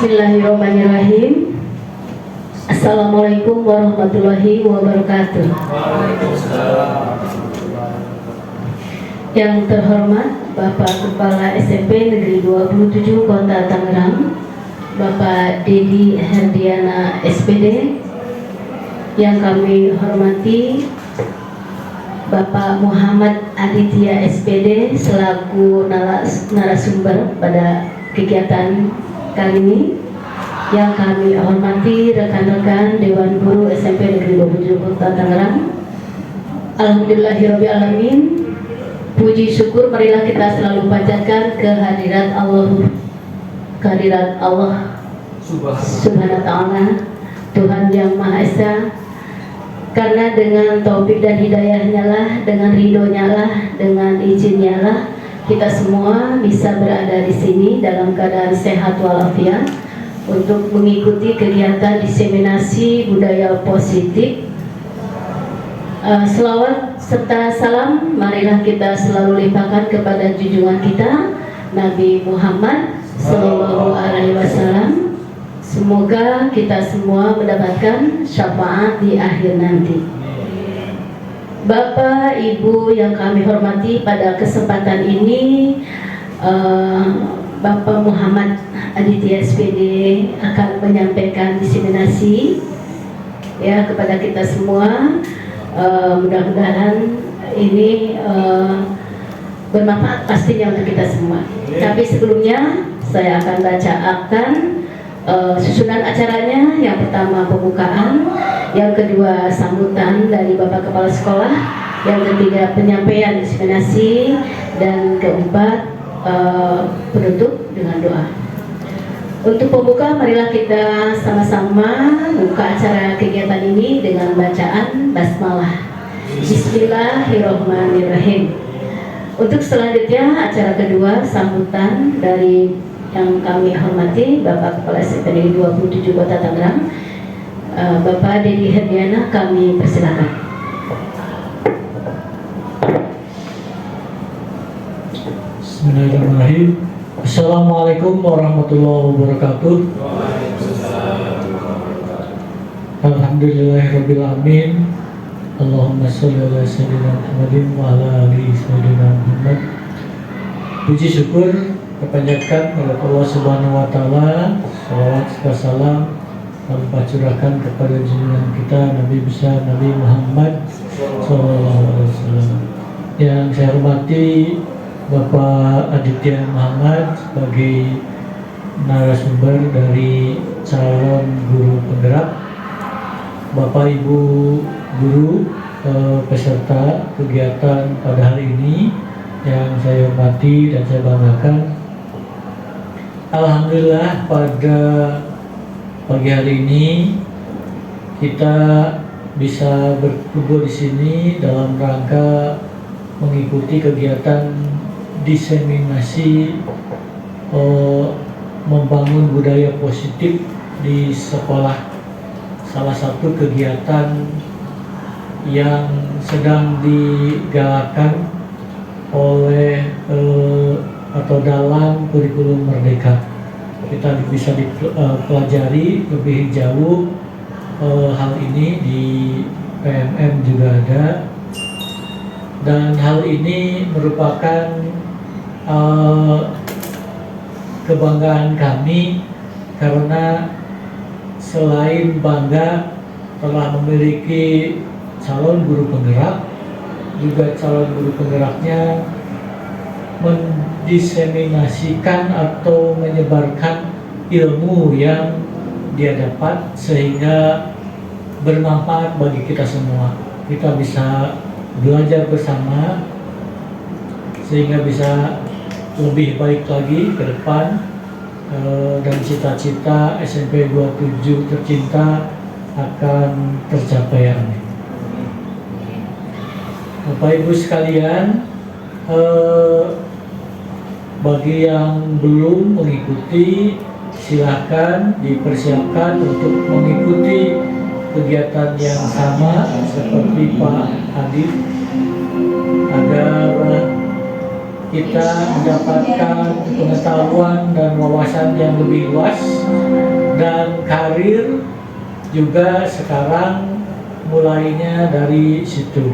Bismillahirrahmanirrahim. Assalamualaikum warahmatullahi wabarakatuh. Yang terhormat Bapak Kepala SMP Negeri 27 Kota Tangerang, Bapak Dedi Herdiana SPD. Yang kami hormati Bapak Muhammad Aditya SPD selaku narasumber pada kegiatan kali ini. Yang kami hormati rekan-rekan Dewan Guru SMP Negeri 27 Kota Tangerang. Alhamdulillahirabbil alamin. Puji syukur marilah kita selalu panjatkan kehadirat Allah Subhanahu wa ta'ala, Tuhan yang Maha Esa. Karena dengan taufik dan hidayahnya lah, dengan ridhonya lah, dengan izinnya lah, kita semua bisa berada di sini dalam keadaan sehat walafiat untuk mengikuti kegiatan diseminasi budaya positif. Selawat serta salam marilah kita selalu limpahkan kepada junjungan kita Nabi Muhammad Sallallahu Alaihi Wasallam. Semoga kita semua mendapatkan syafaat di akhir nanti. Bapak, Ibu yang kami hormati, pada kesempatan ini Bapak Muhammad Aditya SPD akan menyampaikan diseminasi ya kepada kita semua. Mudah-mudahan ini bermanfaat pastinya untuk kita semua. Tapi sebelumnya saya akan bacakan susunan acaranya. Yang pertama pembukaan, yang kedua sambutan dari Bapak Kepala Sekolah, yang ketiga penyampaian diseminasi, dan keempat penutup dengan doa. Untuk pembuka, marilah kita sama-sama buka acara kegiatan ini dengan bacaan basmalah. Bismillahirrahmanirrahim. Untuk selanjutnya acara kedua, sambutan dari yang kami hormati Bapak Kepala SMP 27 Kota Tangerang, Bapak Dedi Herdiana, kami persilakan. Bismillahirrahmanirrahim. Assalamualaikum warahmatullahi wabarakatuh. Alhamdulillahirabbil alamin. Allahumma sholli ala sayyidina Muhammadin wa ala ali sayyidina Muhammad. Puji syukur kepanjatkan kepada Allah Subhanahu wa taala, salawat serta salam tanpa curahkan kepada junjungan kita Nabi besar Nabi Muhammad sallallahu alaihi wasallam. Yang saya hormati Bapak Aditya Muhammad sebagai narasumber dari calon guru penggerak, Bapak Ibu guru peserta kegiatan pada hari ini yang saya hormati dan saya banggakan. Alhamdulillah pada pagi hari ini kita bisa berkumpul di sini dalam rangka mengikuti kegiatan diseminasi membangun budaya positif di sekolah. Salah satu kegiatan yang sedang digalakkan oleh atau dalam kurikulum Merdeka. Kita bisa dipelajari lebih jauh hal ini di PMM juga ada, dan hal ini merupakan kebanggaan kami karena selain bangga telah memiliki calon guru penggerak, juga calon guru penggeraknya mendiseminasikan atau menyebarkan ilmu yang dia dapat sehingga bermanfaat bagi kita semua. Kita bisa belajar bersama sehingga bisa lebih baik lagi ke depan, dan cita-cita SMP 27 tercinta akan tercapai. Amin. Bapak Ibu sekalian, bagi yang belum mengikuti silakan dipersiapkan untuk mengikuti kegiatan yang sama seperti Pak Adit, agar kita mendapatkan pengetahuan dan wawasan yang lebih luas, dan karir juga sekarang mulainya dari situ,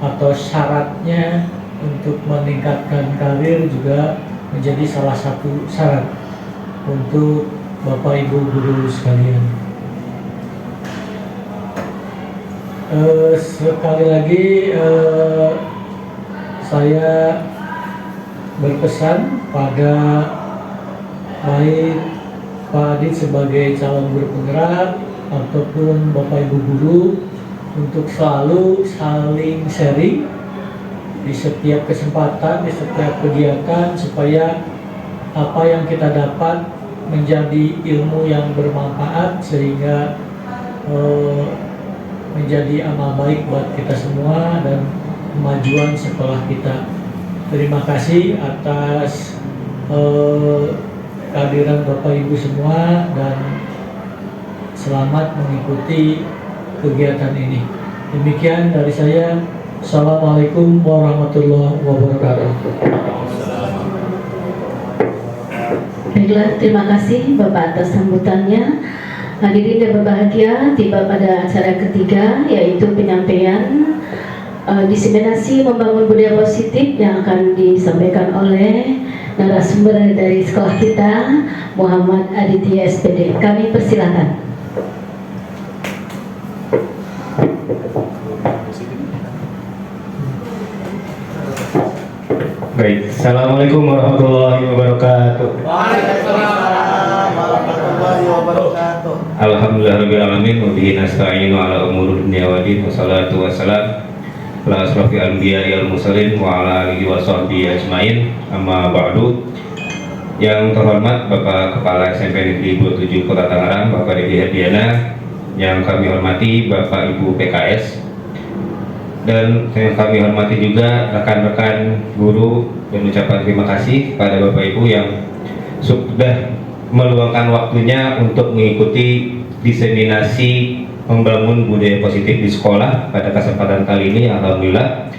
atau syaratnya untuk meningkatkan karir juga menjadi salah satu syarat untuk Bapak Ibu guru sekalian. Sekali lagi saya berpesan pada baik Pak Adit sebagai calon guru penggerak ataupun Bapak Ibu guru untuk selalu saling sharing di setiap kesempatan, di setiap kegiatan, supaya apa yang kita dapat menjadi ilmu yang bermanfaat sehingga menjadi amal baik buat kita semua dan kemajuan sekolah kita. Terima kasih atas kehadiran Bapak Ibu semua dan selamat mengikuti kegiatan ini. Demikian dari saya. Assalamualaikum warahmatullahi wabarakatuh. Baiklah, terima kasih Bapak atas sambutannya. Hadirin yang berbahagia, tiba pada acara ketiga, yaitu penyampaian diseminasi membangun budaya positif yang akan disampaikan oleh narasumber dari sekolah kita, Muhammad Aditya SPD. Kami persilakan. Baik, Assalamualaikum warahmatullahi wabarakatuh. Waalaikumsalam warahmatullahi wabarakatuh. Alhamdulillahirabbil alamin wa bihi nasta'inu ala umuri dunya waddin, wassalatu wassalam ala asrofil anbiya'i wal mursalin wa ala alihi wa sahbihi ajmain. Amma ba'du. Yang terhormat Bapak Kepala SMP Negeri 27 Kota Tangerang, Bapak Didi Hadiana, yang kami hormati Bapak Ibu PKS, dan yang kami hormati juga rekan-rekan guru, dan ucapan terima kasih kepada Bapak Ibu yang sudah meluangkan waktunya untuk mengikuti diseminasi membangun budaya positif di sekolah pada kesempatan kali ini. Alhamdulillah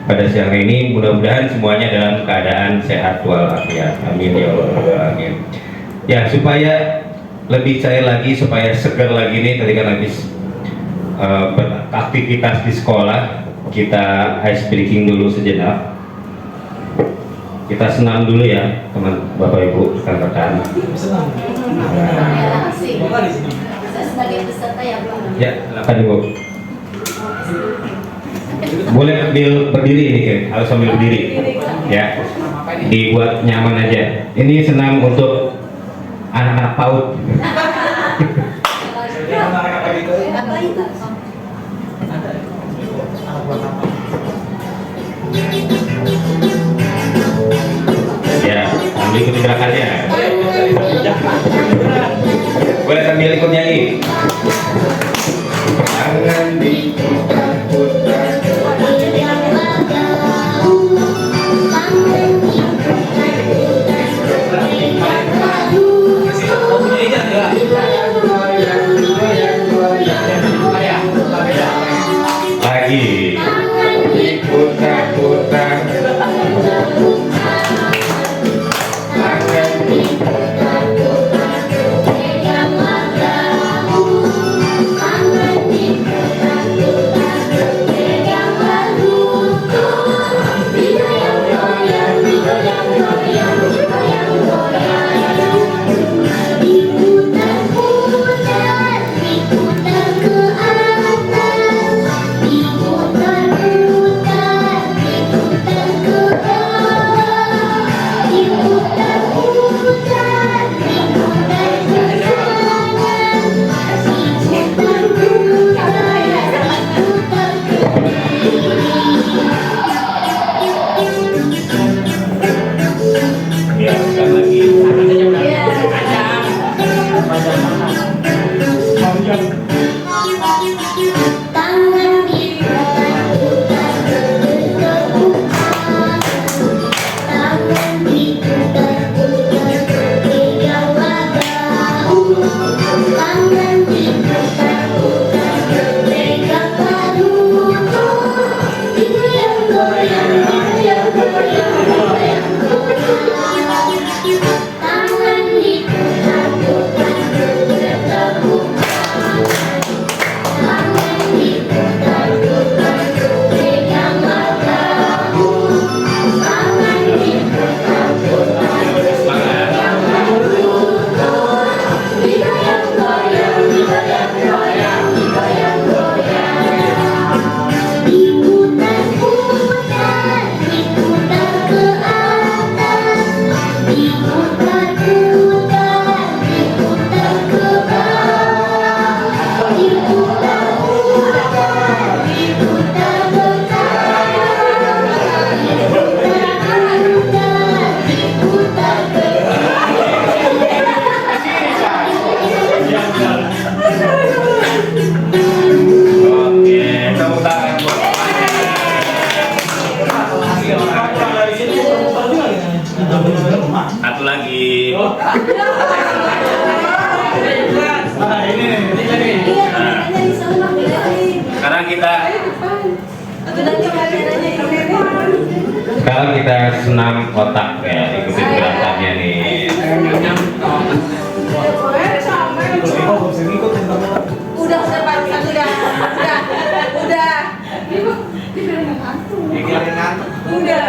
pada siang ini mudah-mudahan semuanya dalam keadaan sehat walafiat. Amin ya Allah. Amin. Ya, supaya lebih cair lagi, supaya segar lagi nih, tadi kan habis beraktivitas di sekolah, kita ice breaking dulu sejenak. Kita senam dulu ya, teman Bapak Ibu rekan-rekan. Sebagai peserta yang Ya, silakan Ibu. Boleh berdiri ini, harus sambil berdiri. Ya, dibuat nyaman aja. Ini senam untuk anak-anak PAUD. Ya, sambil ikuti gerakannya. Boleh sambil ikut nyanyi. Jangan diputar-putar. Sekarang kita senam otak ya, ikutin gerakannya nih. Udah Pak, udah.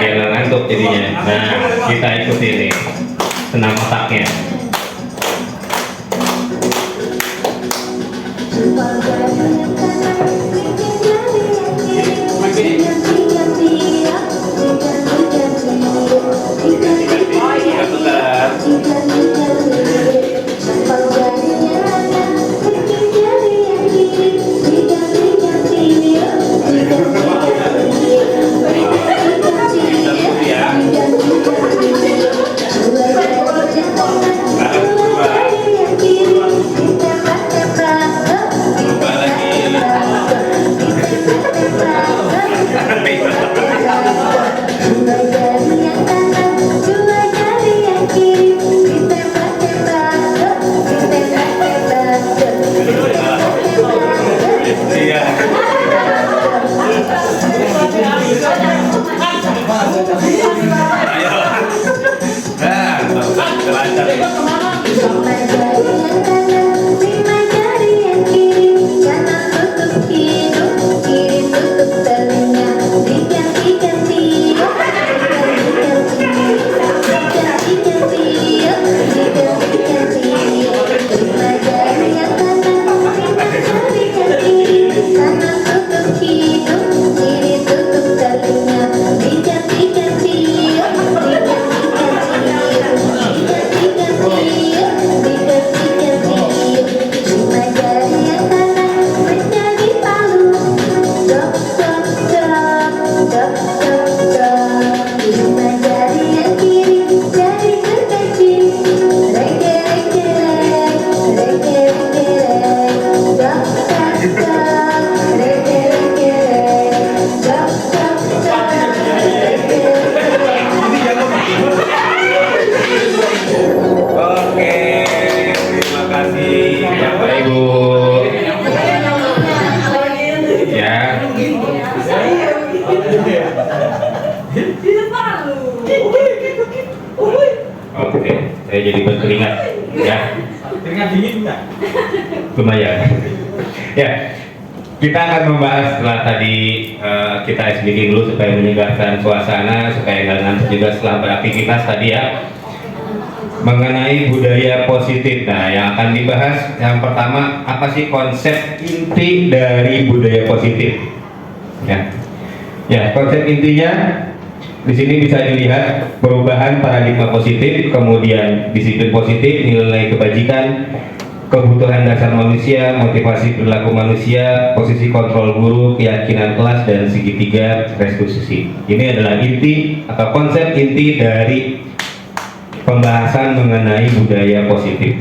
Biar nggak ngantuk jadinya. Nah, kita ikutin nih senam otaknya. Oke, saya jadi berkeringat ya. Keringat dingin nggak? Lumayan. Ya, kita akan membahas setelah tadi kita SBK dulu supaya menyegarkan suasana, supaya nggak ngantuk juga setelah beraktivitas tadi ya. Mengenai budaya positif. Nah, yang akan dibahas yang pertama, apa sih konsep inti dari budaya positif? Ya, konsep intinya di sini bisa dilihat perubahan paradigma positif, kemudian disiplin positif, nilai kebajikan, kebutuhan dasar manusia, motivasi perilaku manusia, posisi kontrol guru, keyakinan kelas, dan segitiga restitusi. Ini adalah inti atau konsep inti dari pembahasan mengenai budaya positif.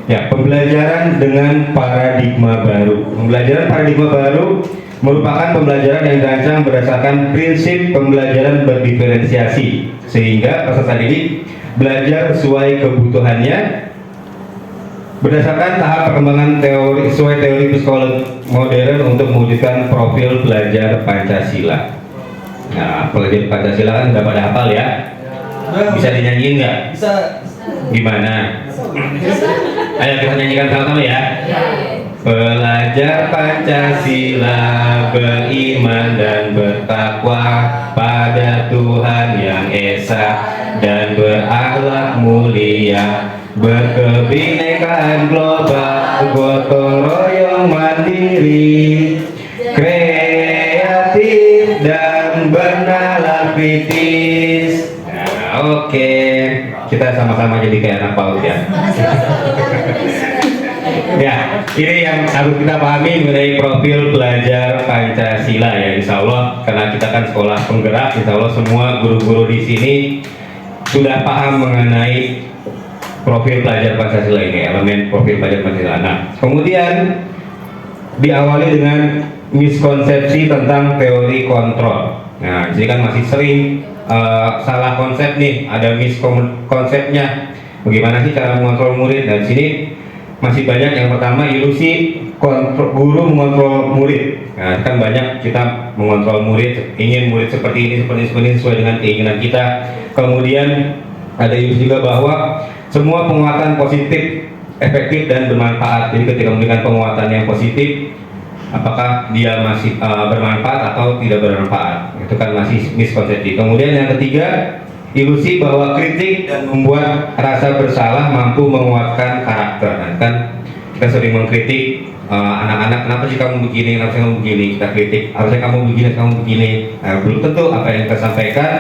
Ya, pembelajaran dengan paradigma baru. Pembelajaran paradigma baru merupakan pembelajaran yang dirancang berdasarkan prinsip pembelajaran berdiferensiasi, sehingga peserta didik belajar sesuai kebutuhannya berdasarkan tahap perkembangan teori sesuai teori psikologi modern untuk mewujudkan profil pelajar Pancasila. Nah, pelajar Pancasila kan nggak pada hafal ya? Bisa dinyanyiin nggak? Bisa. Gimana? Ayo kita nyanyikan sama-sama ya. Pelajar Pancasila beriman dan bertakwa pada Tuhan yang Esa dan berakhlak mulia, berkebinekaan global, gotong royong mandiri, kreatif dan bernalar kritis. Nah, oke, kita sama-sama jadi kayak anak PAUD ya. Ya, ini yang harus kita pahami mengenai profil pelajar Pancasila ya. Insya Allah, karena kita kan sekolah penggerak, Insya Allah semua guru-guru di sini sudah paham mengenai profil pelajar Pancasila ini, elemen profil pelajar Pancasila. Nah, kemudian diawali dengan miskonsepsi tentang teori kontrol. Nah, jadi kan masih sering salah konsep nih, ada miskonsepnya. Bagaimana sih cara mengontrol murid? Dan di sini masih banyak. Yang pertama, ilusi guru mengontrol murid. Nah, kan banyak kita mengontrol murid, ingin murid seperti ini sesuai dengan keinginan kita. Kemudian ada ilusi juga bahwa semua penguatan positif efektif dan bermanfaat. Jadi ketika memberikan penguatan yang positif, apakah dia masih bermanfaat atau tidak bermanfaat? Itu kan masih miskonsepsi. Kemudian yang ketiga, ilusi bahwa kritik dan membuat rasa bersalah mampu menguatkan karakter. Nah, kan kita sering mengkritik anak-anak, kenapa sih kamu begini, kenapa sih kamu begini? Kita kritik, harusnya kamu begini, kamu begini. Nah, belum tentu apa yang kita sampaikan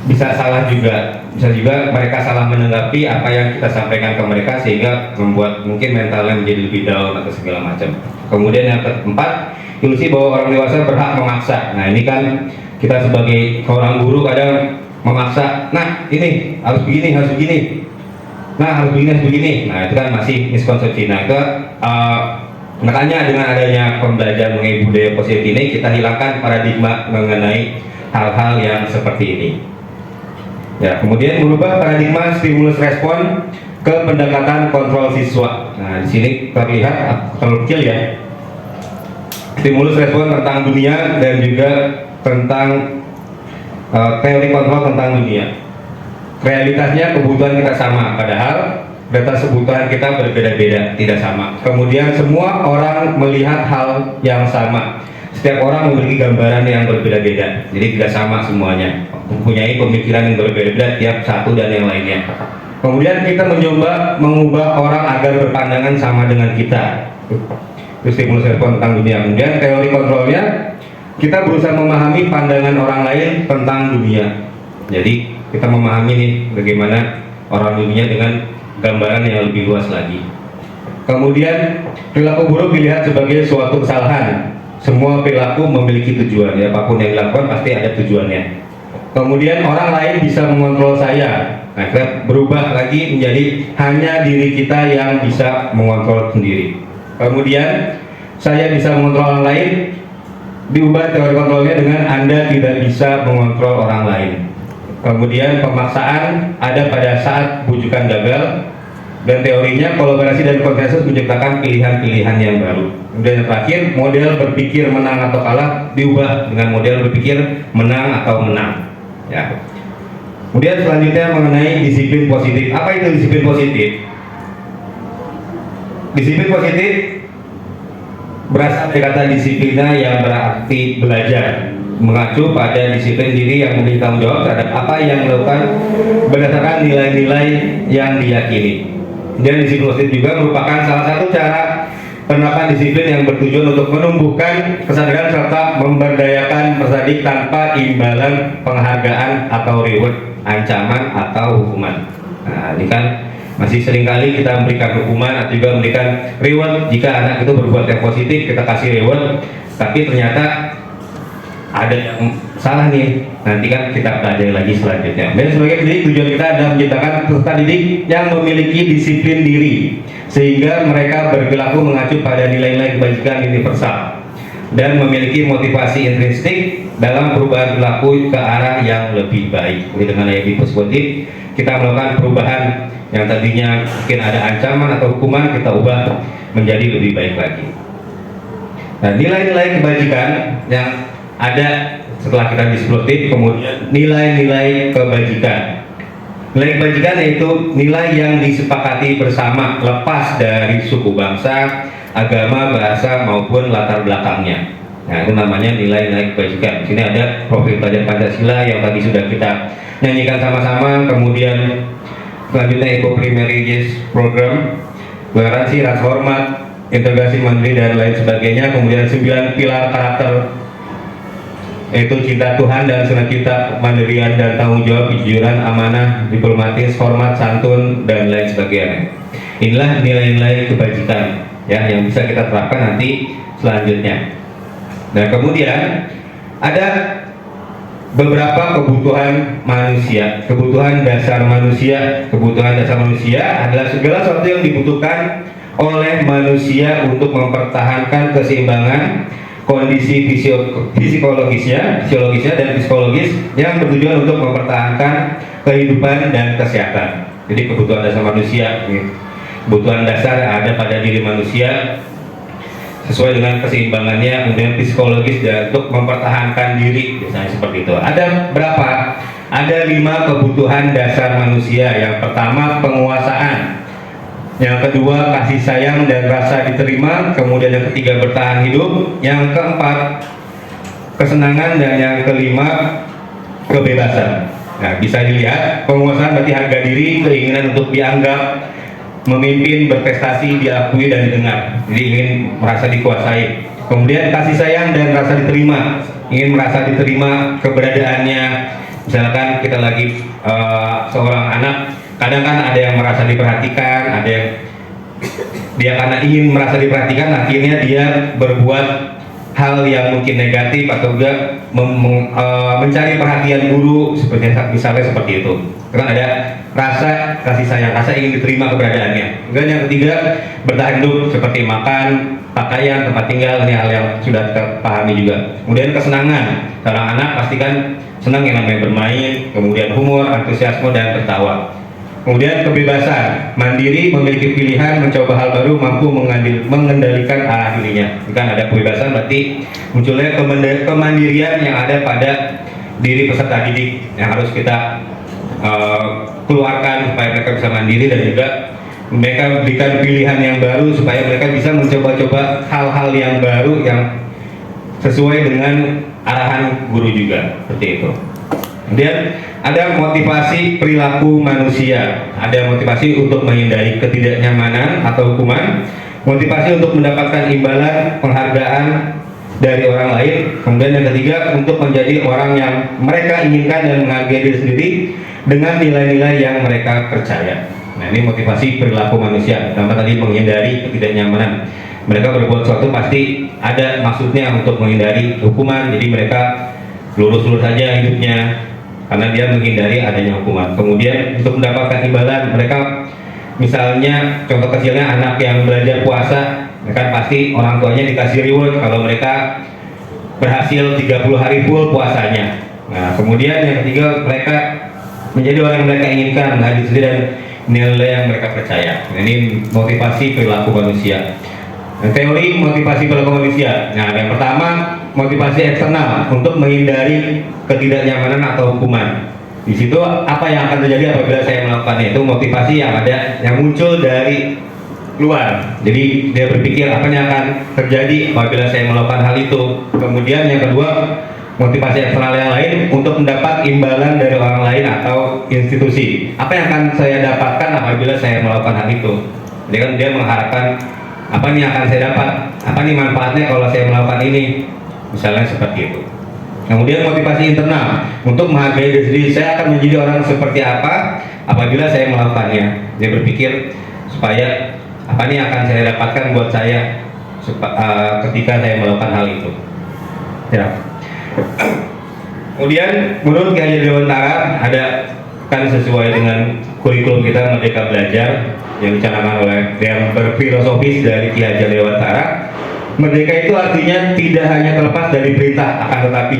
bisa salah juga. Bisa juga mereka salah menanggapi apa yang kita sampaikan ke mereka sehingga membuat mungkin mentalnya menjadi lebih down atau segala macam. Kemudian yang keempat, ilusi bahwa orang dewasa berhak memaksa. Nah, ini kan kita sebagai seorang guru kadang memaksa, nah ini harus begini, harus begini, nah harus begini, harus begini. Nah, itu kan masih miskonsepsi. Nah, itu makanya dengan adanya pembelajaran mengenai budaya positif ini, kita hilangkan paradigma mengenai hal-hal yang seperti ini. Ya, kemudian merubah paradigma stimulus respon ke pendekatan kontrol siswa. Nah, di sini terlihat terlalu kecil ya. Stimulus respon tentang dunia dan juga tentang teori kontrol tentang dunia. Realitasnya kebutuhan kita sama, padahal data kebutuhan kita berbeda-beda, tidak sama. Kemudian semua orang melihat hal yang sama. Setiap orang memiliki gambaran yang berbeda-beda, jadi tidak sama semuanya. Mempunyai pemikiran yang berbeda-beda tiap satu dan yang lainnya. Kemudian kita mencoba mengubah orang agar berpandangan sama dengan kita. Itu stimulus respon tentang dunia. Kemudian teori kontrolnya, kita berusaha memahami pandangan orang lain tentang dunia. Jadi kita memahami nih bagaimana orang dunia dengan gambaran yang lebih luas lagi. Kemudian perilaku buruk dilihat sebagai suatu kesalahan. Semua perilaku memiliki tujuan, ya, apapun yang dilakukan pasti ada tujuannya. Kemudian orang lain bisa mengontrol saya. Nah, kita berubah lagi menjadi hanya diri kita yang bisa mengontrol sendiri. Kemudian saya bisa mengontrol orang lain, diubah teori kontrolnya dengan Anda tidak bisa mengontrol orang lain. Kemudian pemaksaan ada pada saat bujukan gagal, dan teorinya kolaborasi dan konsensus menciptakan pilihan-pilihan yang baru. Kemudian yang terakhir, model berpikir menang atau kalah diubah dengan model berpikir menang atau menang. Ya. Kemudian selanjutnya mengenai disiplin positif. Apa itu disiplin positif? Disiplin positif berasal dari kata disiplina yang berarti belajar, mengacu pada disiplin diri yang memiliki tanggung jawab terhadap apa yang dilakukan berdasarkan nilai-nilai yang diyakini. Dan disiplin positif juga merupakan salah satu cara penerapan disiplin yang bertujuan untuk menumbuhkan kesadaran serta memberdayakan peserta didik tanpa imbalan penghargaan atau reward, ancaman atau hukuman. Nah, ini kan masih seringkali kita memberikan hukuman atau juga memberikan reward jika anak itu berbuat yang positif, kita kasih reward, tapi ternyata ada yang salah nih, nanti kan kita pelajari lagi selanjutnya. Dan sebagai pendidik, tujuan kita adalah menciptakan peserta didik yang memiliki disiplin diri sehingga mereka berperilaku mengacu pada nilai-nilai kebajikan universal dan memiliki motivasi intrinsik dalam perubahan perilaku ke arah yang lebih baik. Jadi dengan yang positif, kita melakukan perubahan yang tadinya mungkin ada ancaman atau hukuman, kita ubah menjadi lebih baik lagi. Nah, nilai-nilai kebajikan yang ada setelah kita disiplin, kemudian nilai-nilai kebajikan. Nilai kebajikan yaitu nilai yang disepakati bersama lepas dari suku bangsa, agama, bahasa maupun latar belakangnya. Nah, itu namanya nilai-nilai kebajikan. Di sini ada profil pelajar Pancasila yang tadi sudah kita nyanyikan sama-sama. Kemudian selanjutnya Eco Primary Years Program, toleransi, rasa hormat, integrasi mandiri dan lain sebagainya. Kemudian 9 pilar karakter, yaitu cinta Tuhan dan senang kita, mandirian dan tanggung jawab, kejujuran, amanah, diplomatis, hormat, santun dan lain sebagainya. Inilah nilai-nilai kebajikan ya yang bisa kita terapkan nanti selanjutnya. Nah, kemudian ada beberapa kebutuhan manusia. Kebutuhan dasar manusia. Kebutuhan dasar manusia adalah segala sesuatu yang dibutuhkan oleh manusia untuk mempertahankan keseimbangan, kondisi fisiologisnya dan psikologis yang bertujuan untuk mempertahankan kehidupan dan kesehatan. Jadi kebutuhan dasar manusia, kebutuhan dasar yang ada pada diri manusia sesuai dengan keseimbangannya, kemudian psikologis dan untuk mempertahankan diri, misalnya seperti itu. Ada berapa? Ada 5 kebutuhan dasar manusia. Yang pertama penguasaan, yang kedua kasih sayang dan rasa diterima, kemudian yang ketiga bertahan hidup, yang keempat kesenangan, dan yang kelima kebebasan. Nah, bisa dilihat penguasaan berarti harga diri, keinginan untuk dianggap, memimpin, berprestasi, diakui dan didengar. Jadi ingin merasa dikuasai. Kemudian kasih sayang dan rasa diterima, ingin merasa diterima keberadaannya. Misalkan kita lagi seorang anak, kadang kan ada yang merasa diperhatikan, ada yang dia karena ingin merasa diperhatikan akhirnya dia berbuat hal yang mungkin negatif atau juga mencari perhatian guru, seperti misalnya seperti itu. Kan ada rasa kasih sayang, rasa ingin diterima keberadaannya. Kemudian yang ketiga bertahan hidup, seperti makan, pakaian, tempat tinggal, ini hal yang sudah terpahami juga. Kemudian kesenangan, seorang anak pastikan senang yang namanya bermain, kemudian humor, antusiasme dan tertawa. Kemudian kebebasan, mandiri, memiliki pilihan, mencoba hal baru, mampu mengendalikan arah dirinya. Kan ada kebebasan berarti munculnya kemandirian yang ada pada diri peserta didik yang harus kita keluarkan supaya mereka bisa mandiri, dan juga mereka berikan pilihan yang baru supaya mereka bisa mencoba-coba hal-hal yang baru yang sesuai dengan arahan guru juga, seperti itu. Kemudian ada motivasi perilaku manusia, ada motivasi untuk menghindari ketidaknyamanan atau hukuman, motivasi untuk mendapatkan imbalan penghargaan dari orang lain, kemudian yang ketiga untuk menjadi orang yang mereka inginkan dan menghargai diri sendiri dengan nilai-nilai yang mereka percaya. Nah, ini motivasi perilaku manusia. Pertama tadi menghindari ketidaknyamanan. Mereka berbuat sesuatu pasti ada maksudnya untuk menghindari hukuman, jadi mereka lurus-lurus saja hidupnya karena dia menghindari adanya hukuman. Kemudian untuk mendapatkan imbalan, mereka misalnya contoh kecilnya anak yang belajar puasa, mereka pasti orang tuanya dikasih reward kalau mereka berhasil 30 hari full puasanya. Nah, kemudian yang ketiga mereka menjadi orang yang mereka inginkan, menghargai diri dan nilai yang mereka percaya. Nah, ini motivasi perilaku manusia. Nah, teori motivasi perilaku manusia. Nah, yang pertama motivasi eksternal untuk menghindari ketidaknyamanan atau hukuman. Di situ apa yang akan terjadi apabila saya melakukannya, itu motivasi yang ada yang muncul dari luar. Jadi dia berpikir apa yang akan terjadi apabila saya melakukan hal itu. Kemudian yang kedua motivasi eksternal yang lain untuk mendapat imbalan dari orang lain atau institusi. Apa yang akan saya dapatkan apabila saya melakukan hal itu? Jadi kan dia mengharapkan apa nih akan saya dapat, apa nih manfaatnya kalau saya melakukan ini, misalnya seperti itu. Kemudian motivasi internal untuk menghargai diri sendiri, saya akan menjadi orang seperti apa apabila saya melakukannya. Dia berpikir supaya apa nih akan saya dapatkan buat saya ketika saya melakukan hal itu. Ya. Kemudian menurut Ki Hajar Dewantara ada kan sesuai dengan kurikulum kita Merdeka Belajar yang dicanangkan oleh yang berfilosofis dari Ki Hajar Dewantara. Merdeka itu artinya tidak hanya terlepas dari perintah, akan tetapi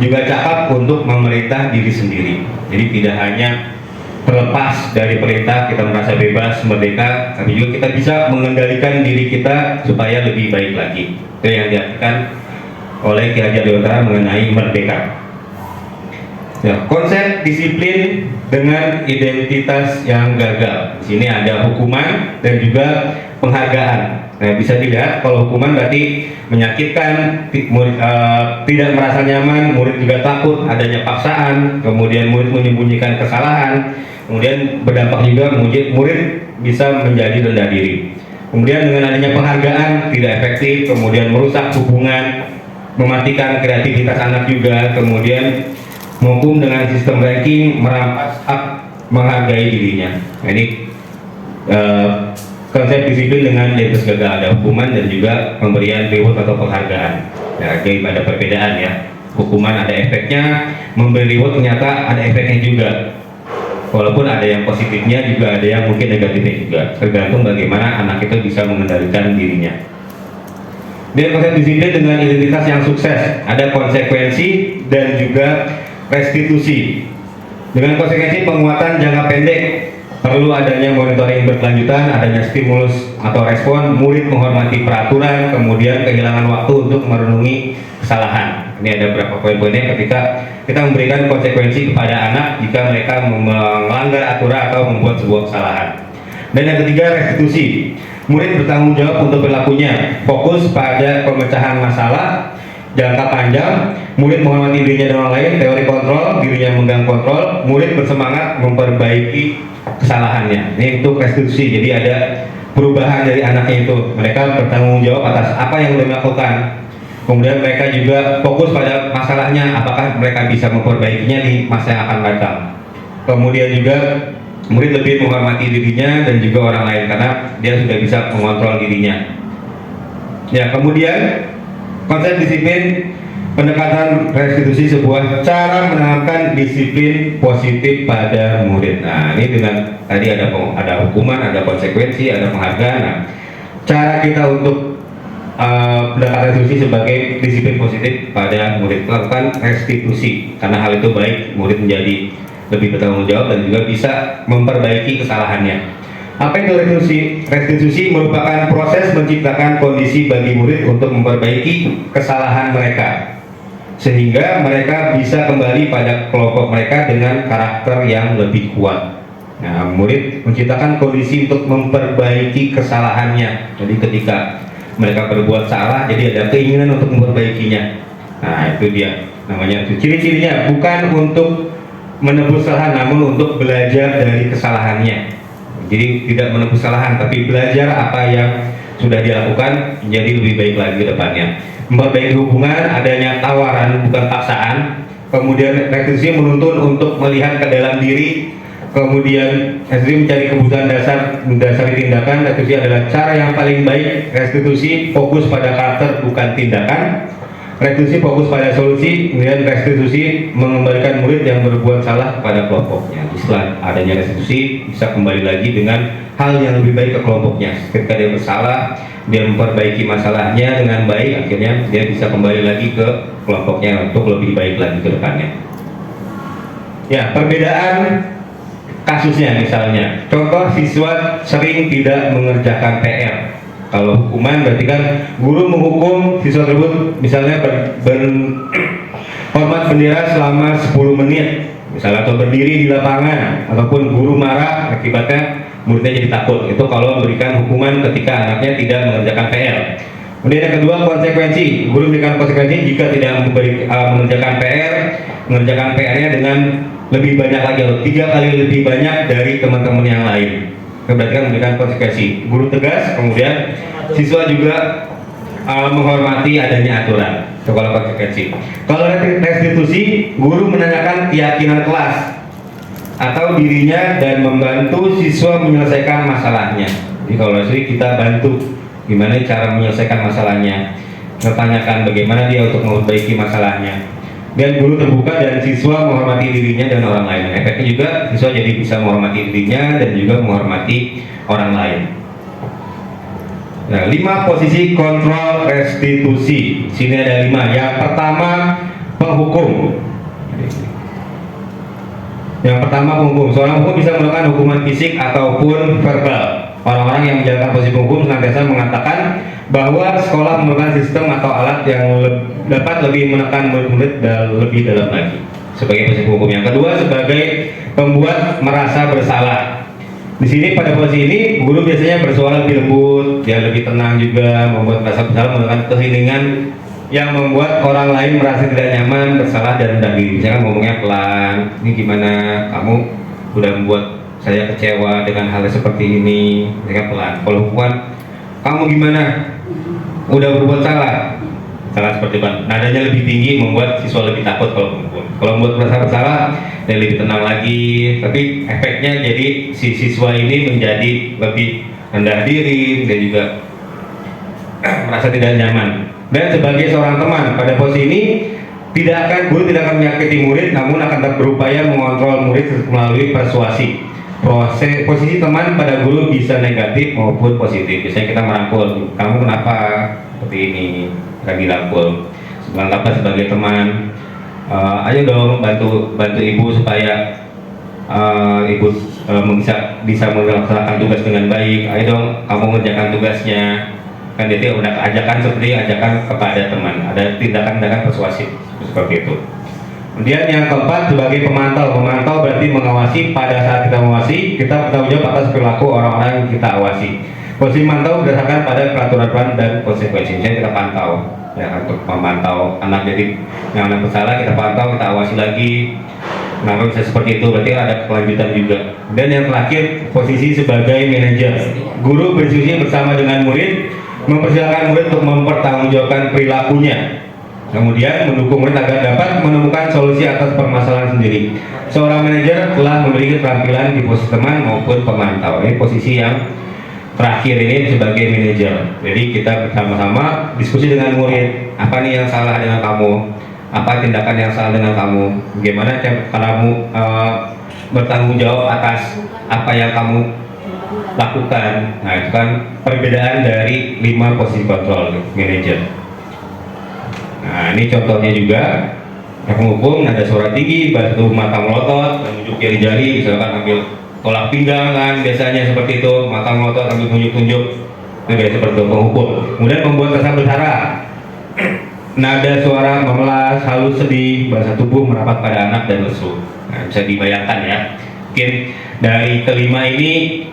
juga cakap untuk memerintah diri sendiri. Jadi tidak hanya terlepas dari perintah kita merasa bebas merdeka, tapi juga kita bisa mengendalikan diri kita supaya lebih baik lagi. Itu yang diartikan oleh Ki Hajar Dewantara mengenai merdeka. Ya, konsep disiplin dengan identitas yang gagal. Di sini ada hukuman dan juga penghargaan. Nah, bisa dilihat kalau hukuman berarti menyakitkan, murid tidak merasa nyaman, murid juga takut adanya paksaan, kemudian murid menyembunyikan kesalahan, kemudian berdampak juga murid bisa menjadi rendah diri. Kemudian dengan adanya penghargaan tidak efektif, kemudian merusak hubungan, mematikan kreativitas anak juga, kemudian menghukum dengan sistem ranking, merampas hak menghargai dirinya. Nah, ini konsep disiplin dengan identitas gagal, ada hukuman dan juga pemberian reward atau penghargaan. Ya, jadi ada perbedaan ya. Hukuman ada efeknya, memberi reward ternyata ada efeknya juga. Walaupun ada yang positifnya juga ada yang mungkin negatifnya juga. Tergantung bagaimana anak itu bisa mengendalikan dirinya. Dan konsep disiplin dengan identitas yang sukses, ada konsekuensi dan juga restitusi. Dengan konsekuensi penguatan jangka pendek, perlu adanya monitoring berkelanjutan, adanya stimulus atau respon, murid menghormati peraturan, kemudian kehilangan waktu untuk merenungi kesalahan. Ini ada beberapa poin-poinnya ketika kita memberikan konsekuensi kepada anak jika mereka melanggar aturan atau membuat sebuah kesalahan. Dan yang ketiga, restitusi. Murid bertanggung jawab untuk perilakunya, fokus pada pemecahan masalah jangka panjang. Murid menghormati dirinya dan orang lain, teori kontrol, dirinya memegang kontrol. Murid bersemangat memperbaiki kesalahannya. Ini untuk restitusi. Jadi ada perubahan dari anaknya itu. Mereka bertanggung jawab atas apa yang sudah dilakukan. Kemudian mereka juga fokus pada masalahnya, apakah mereka bisa memperbaikinya di masa yang akan datang. Kemudian juga murid lebih menghormati dirinya dan juga orang lain karena dia sudah bisa mengontrol dirinya. Ya, kemudian konsep disiplin, pendekatan restitusi, sebuah cara menanamkan disiplin positif pada murid. Nah, ini dengan tadi ada hukuman, ada konsekuensi, ada penghargaan. Nah, cara kita untuk pendekatan restitusi sebagai disiplin positif pada murid, melakukan restitusi karena hal itu baik murid menjadi lebih bertanggung jawab dan juga bisa memperbaiki kesalahannya. Apa itu restitusi? Restitusi merupakan proses menciptakan kondisi bagi murid untuk memperbaiki kesalahan mereka sehingga mereka bisa kembali pada kelompok mereka dengan karakter yang lebih kuat. Nah, murid menciptakan kondisi untuk memperbaiki kesalahannya. Jadi ketika mereka berbuat salah, jadi ada keinginan untuk memperbaikinya. Nah, itu dia namanya. Ciri-cirinya bukan untuk menebus kesalahan, namun untuk belajar dari kesalahannya. Jadi tidak menebus kesalahan, tapi belajar apa yang sudah dilakukan menjadi lebih baik lagi ke depannya. Memperbaiki hubungan, adanya tawaran bukan paksaan. Kemudian restitusi menuntun untuk melihat ke dalam diri. Kemudian restitusi mencari kebutuhan dasar, mendasari tindakan. Restitusi adalah cara yang paling baik. Restitusi fokus pada karakter bukan tindakan. Restitusi fokus pada solusi. Kemudian restitusi mengembalikan murid yang berbuat salah kepada kelompoknya. Setelah adanya restitusi bisa kembali lagi dengan hal yang lebih baik ke kelompoknya. Ketika dia bersalah, dia memperbaiki masalahnya dengan baik, akhirnya dia bisa kembali lagi ke kelompoknya untuk lebih baik lagi ke depannya. Ya, perbedaan kasusnya misalnya, contoh siswa sering tidak mengerjakan PR. Kalau hukuman berarti kan guru menghukum siswa tersebut misalnya hormat bendera selama 10 menit misalnya, atau berdiri di lapangan, ataupun guru marah akibatnya muridnya jadi takut. Itu kalau memberikan hukuman ketika anaknya tidak mengerjakan PR. Kemudian yang kedua, konsekuensi. Guru memberikan konsekuensi jika tidak mengerjakan PR, mengerjakan PR-nya dengan lebih banyak lagi, atau 3 kali lebih banyak dari teman-teman yang lain. Berarti kan memberikan konsekuensi. Guru tegas, kemudian siswa juga menghormati adanya aturan. Itu kalau konsekuensi. Kalau restitusi, guru menanyakan keyakinan kelas atau dirinya dan membantu siswa menyelesaikan masalahnya. Jadi kalau restitusi kita bantu gimana cara menyelesaikan masalahnya, bertanyakan bagaimana dia untuk memperbaiki masalahnya. Dan guru terbuka dan siswa menghormati dirinya dan orang lain. Efeknya juga siswa jadi bisa menghormati dirinya dan juga menghormati orang lain. Nah, 5 posisi kontrol restitusi. Sini ada 5. Yang pertama, penghukum. Yang pertama, penghukum. Seorang hukum bisa melakukan hukuman fisik ataupun verbal. Orang-orang yang menjalankan posisi penghukum senantiasa mengatakan bahwa sekolah memerlukan sistem atau alat yang dapat lebih menekan murid-murid dan lebih dalam lagi. Sebagai posisi penghukum. Yang kedua, sebagai pembuat merasa bersalah. Di sini pada posisi ini guru biasanya bersuara lebih lembut, dia lebih tenang juga, membuat merasa bersalah, melakukan keheningan yang membuat orang lain merasa tidak nyaman, bersalah dan rendah diri. Misalkan ngomongnya pelan, ini gimana, kamu udah membuat saya kecewa dengan hal seperti ini, mereka pelan. Kalau hukuman, kamu gimana, udah berbuat salah seperti itu. Nadanya lebih tinggi membuat siswa lebih takut kalau hukum. Kalau membuat merasa bersalah, dia lebih tenang lagi. Tapi efeknya jadi si siswa ini menjadi lebih rendah diri dan juga merasa tidak nyaman. Dan sebagai seorang teman pada posisi ini guru tidak akan menyakiti murid, namun akan tetap berupaya mengontrol murid melalui persuasi. Posisi teman pada guru bisa negatif maupun positif. Biasanya kita merangkul, kamu kenapa seperti ini lagi dirangkul. Langkah sebagai teman, ayo dong bantu ibu supaya ibu bisa melaksanakan tugas dengan baik. Ayo dong kamu mengerjakan tugasnya. Kan itu udah ajakan kepada teman. Ada tindakan-tindakan persuasif seperti itu. Kemudian yang keempat sebagai pemantau. Pemantau berarti mengawasi. Pada saat kita mengawasi, kita bertanggung jawab atas perilaku orang-orang yang kita awasi. Posisi memantau berdasarkan pada peraturan dan konsekuensi. Misalnya kita pantau, ya untuk memantau anak, jadi yang anak bersalah kita pantau, kita awasi lagi. Kenapa bisa seperti itu? Berarti ada kelanjutan juga. Dan yang terakhir, posisi sebagai manajer. Guru berdiskusi bersama dengan murid, mempersilakan murid untuk mempertanggungjawabkan perilakunya. Kemudian mendukung murid agar dapat menemukan solusi atas permasalahan sendiri. Seorang manajer telah memiliki keterampilan di posisi teman maupun pemantau. Ini posisi yang terakhir ini sebagai manajer. Jadi kita bersama-sama diskusi dengan murid. Apa nih yang salah dengan kamu? Apa tindakan yang salah dengan kamu? Bagaimana kamu bertanggung jawab atas apa yang kamu lakukan? Nah itu kan perbedaan dari 5 posisi kontrol manajer. Nah ini contohnya juga. Yang hukum ada suara tinggi, batu mata melotot, menunjuk jari-jari, misalkan ambil tolak pinggang kan biasanya seperti itu, mata melotot ambil tunjuk-tunjuk, itu biasa seperti itu penghukum. Kemudian membuat kesan bersalah, nada suara memelas, halus, sedih, bahasa tubuh merapat pada anak dan lesu. Nah, bisa dibayangkan ya. Mungkin dari kelima ini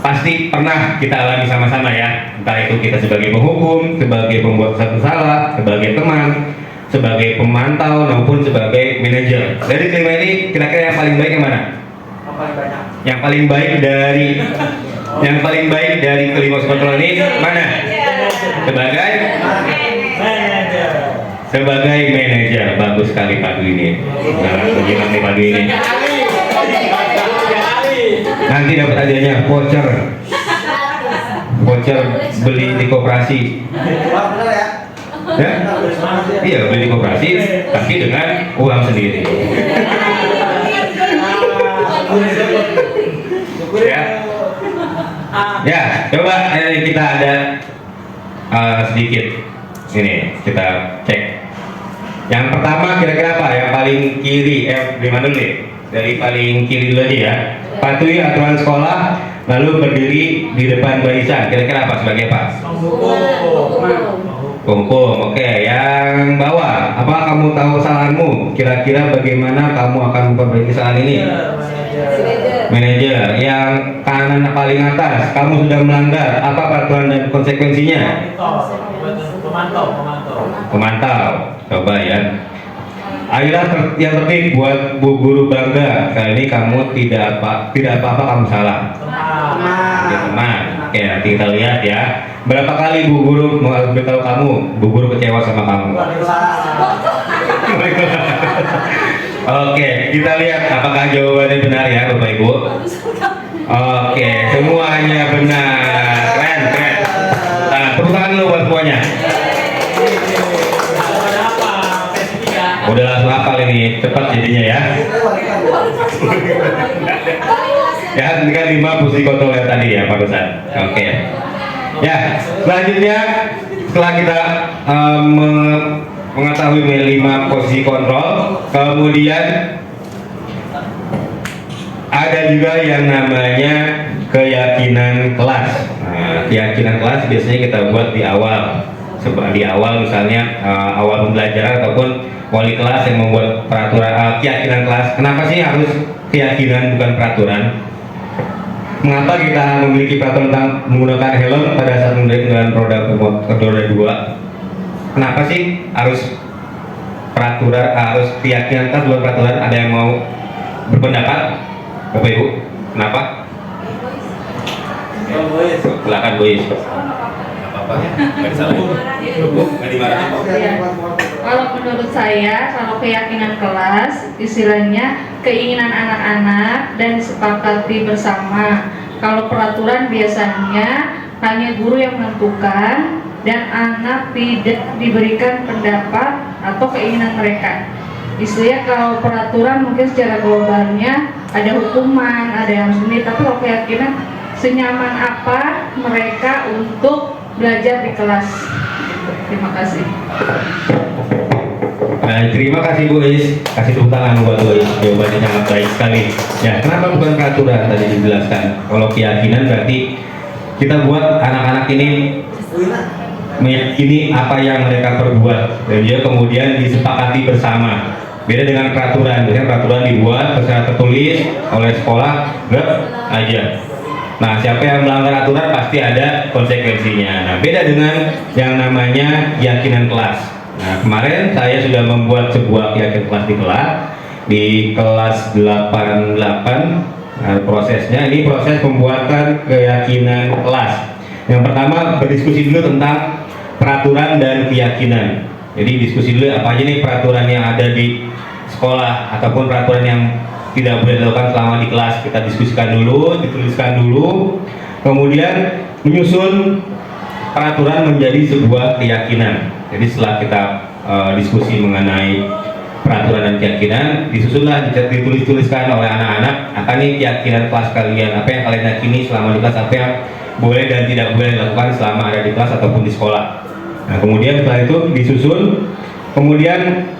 pasti pernah kita alami sama-sama ya. Entah itu kita sebagai penghukum, sebagai pembuat kesan bersalah, sebagai teman, sebagai pemantau maupun sebagai manajer. Dari kelima ini kira-kira yang paling baik yang mana? Yang paling baik dari kelima kontrol ini mana? Sebagai manajer. Bagus sekali pagi ini. Nah, pagi ini. Nanti dapat hadiahnya voucher beli di koperasi. Ya? Iya, beli di koperasi tapi dengan uang sendiri. Ya, coba kita ada sedikit ini kita cek. Yang pertama kira-kira apa? Yang paling kiri, di mana dulu nih? Dari paling kiri dulu nih ya. Patuhi aturan sekolah, lalu berdiri di depan barisan. Kira-kira apa? Sebagai apa? Hukum. Oke. Yang bawah, apa kamu tahu kesalahanmu? Kira-kira bagaimana kamu akan memperbaiki kesalahan ini? Manajer. Yang kanan paling atas, kamu sudah melanggar, apa peraturan dan konsekuensinya? Pemantau. Coba ya. Ayolah yang tertib buat Bu Guru bangga. Kali ini kamu tidak apa-apa kamu salah. Teman. Oke, nanti kita lihat ya. Berapa kali Bu Guru memberitahu kamu, Bu Guru kecewa sama kamu? Oke, kita lihat apakah jawabannya benar ya Bapak Ibu. Oke, semuanya benar. Keren. Nah, tepuk tangan dulu buat semuanya. Udah langsung hafal ini, cepat jadinya ya. Ya, ini kan 5 posisi kontrol yang tadi ya Pak Ustaz. Oke. Ya, selanjutnya setelah kita mengetahui 5 posisi kontrol, kemudian ada juga yang namanya keyakinan kelas. Nah, keyakinan kelas biasanya kita buat di awal. Di awal misalnya awal pembelajaran ataupun wali kelas yang membuat peraturan keyakinan kelas. Kenapa sih harus keyakinan bukan peraturan? Mengapa kita memiliki peraturan tentang menggunakan helm pada saat menggunakan roda 2? Kenapa sih harus peraturan, harus keyakinan kelas bukan peraturan? Ada yang mau berpendapat? Bapak Ibu, kenapa? Silakan Bois. Kalau menurut saya, kalau keyakinan kelas, istilahnya keinginan anak-anak dan sepakati bersama. Kalau peraturan biasanya hanya guru yang menentukan dan anak tidak diberikan pendapat atau keinginan mereka. Istilahnya kalau peraturan mungkin secara globalnya ada hukuman, ada yang seni, tapi kalau keyakinan senyaman apa mereka untuk belajar di kelas. Terima kasih. Terima kasih Bu Is, kasih tepuk tangan buat Bu Is, jawabannya sangat baik sekali. Ya, kenapa bukan peraturan tadi dijelaskan? Kalau keyakinan berarti kita buat anak-anak ini meyakini apa yang mereka perbuat dan dia kemudian disepakati bersama. Beda dengan peraturan, biasanya peraturan dibuat secara tertulis oleh sekolah, enggak aja. Nah, siapa yang melanggar aturan pasti ada konsekuensinya. Nah, beda dengan yang namanya keyakinan kelas. Nah, kemarin saya sudah membuat sebuah keyakinan kelas di kelas 88. Nah, prosesnya ini proses pembuatan keyakinan kelas. Yang pertama berdiskusi dulu tentang peraturan dan keyakinan. Jadi diskusi dulu apa aja nih peraturan yang ada di sekolah ataupun peraturan yang tidak boleh dilakukan selama di kelas. Kita diskusikan dulu, dituliskan dulu, kemudian menyusun peraturan menjadi sebuah keyakinan. Jadi setelah kita diskusi mengenai peraturan dan keyakinan, disusunlah ditulis-tuliskan oleh anak-anak apa nih keyakinan kelas kalian, apa yang kalian yakini selama di kelas, apa yang boleh dan tidak boleh dilakukan selama ada di kelas ataupun di sekolah. Nah, kemudian setelah itu disusun, kemudian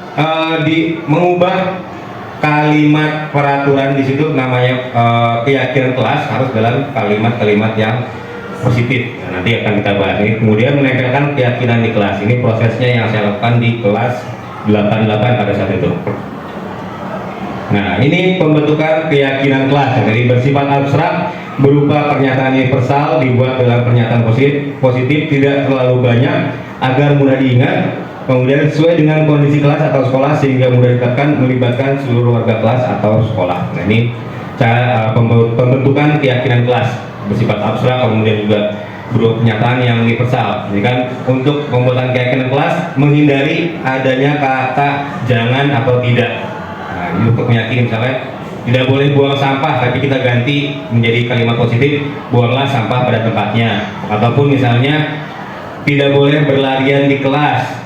mengubah kalimat peraturan di situ namanya keyakinan kelas harus dalam kalimat-kalimat yang positif. Nah, nanti akan kita bahas ini. Kemudian menempelkan keyakinan di kelas. Ini prosesnya yang saya lakukan di kelas 88 pada saat itu. Nah, ini pembentukan keyakinan kelas. Jadi bersifat abstrak, berupa pernyataan universal, dibuat dalam pernyataan positif, tidak terlalu banyak agar mudah diingat. Kemudian sesuai dengan kondisi kelas atau sekolah sehingga mudah diterapkan, melibatkan seluruh warga kelas atau sekolah. Nah, ini cara pembentukan keyakinan kelas bersifat abstrak, kemudian juga berupa pernyataan yang universal. Jadi kan untuk pembuatan keyakinan kelas menghindari adanya kata jangan atau tidak. Nah, ini untuk meyakini misalnya tidak boleh buang sampah, tapi kita ganti menjadi kalimat positif, buanglah sampah pada tempatnya. Ataupun misalnya tidak boleh berlarian di kelas,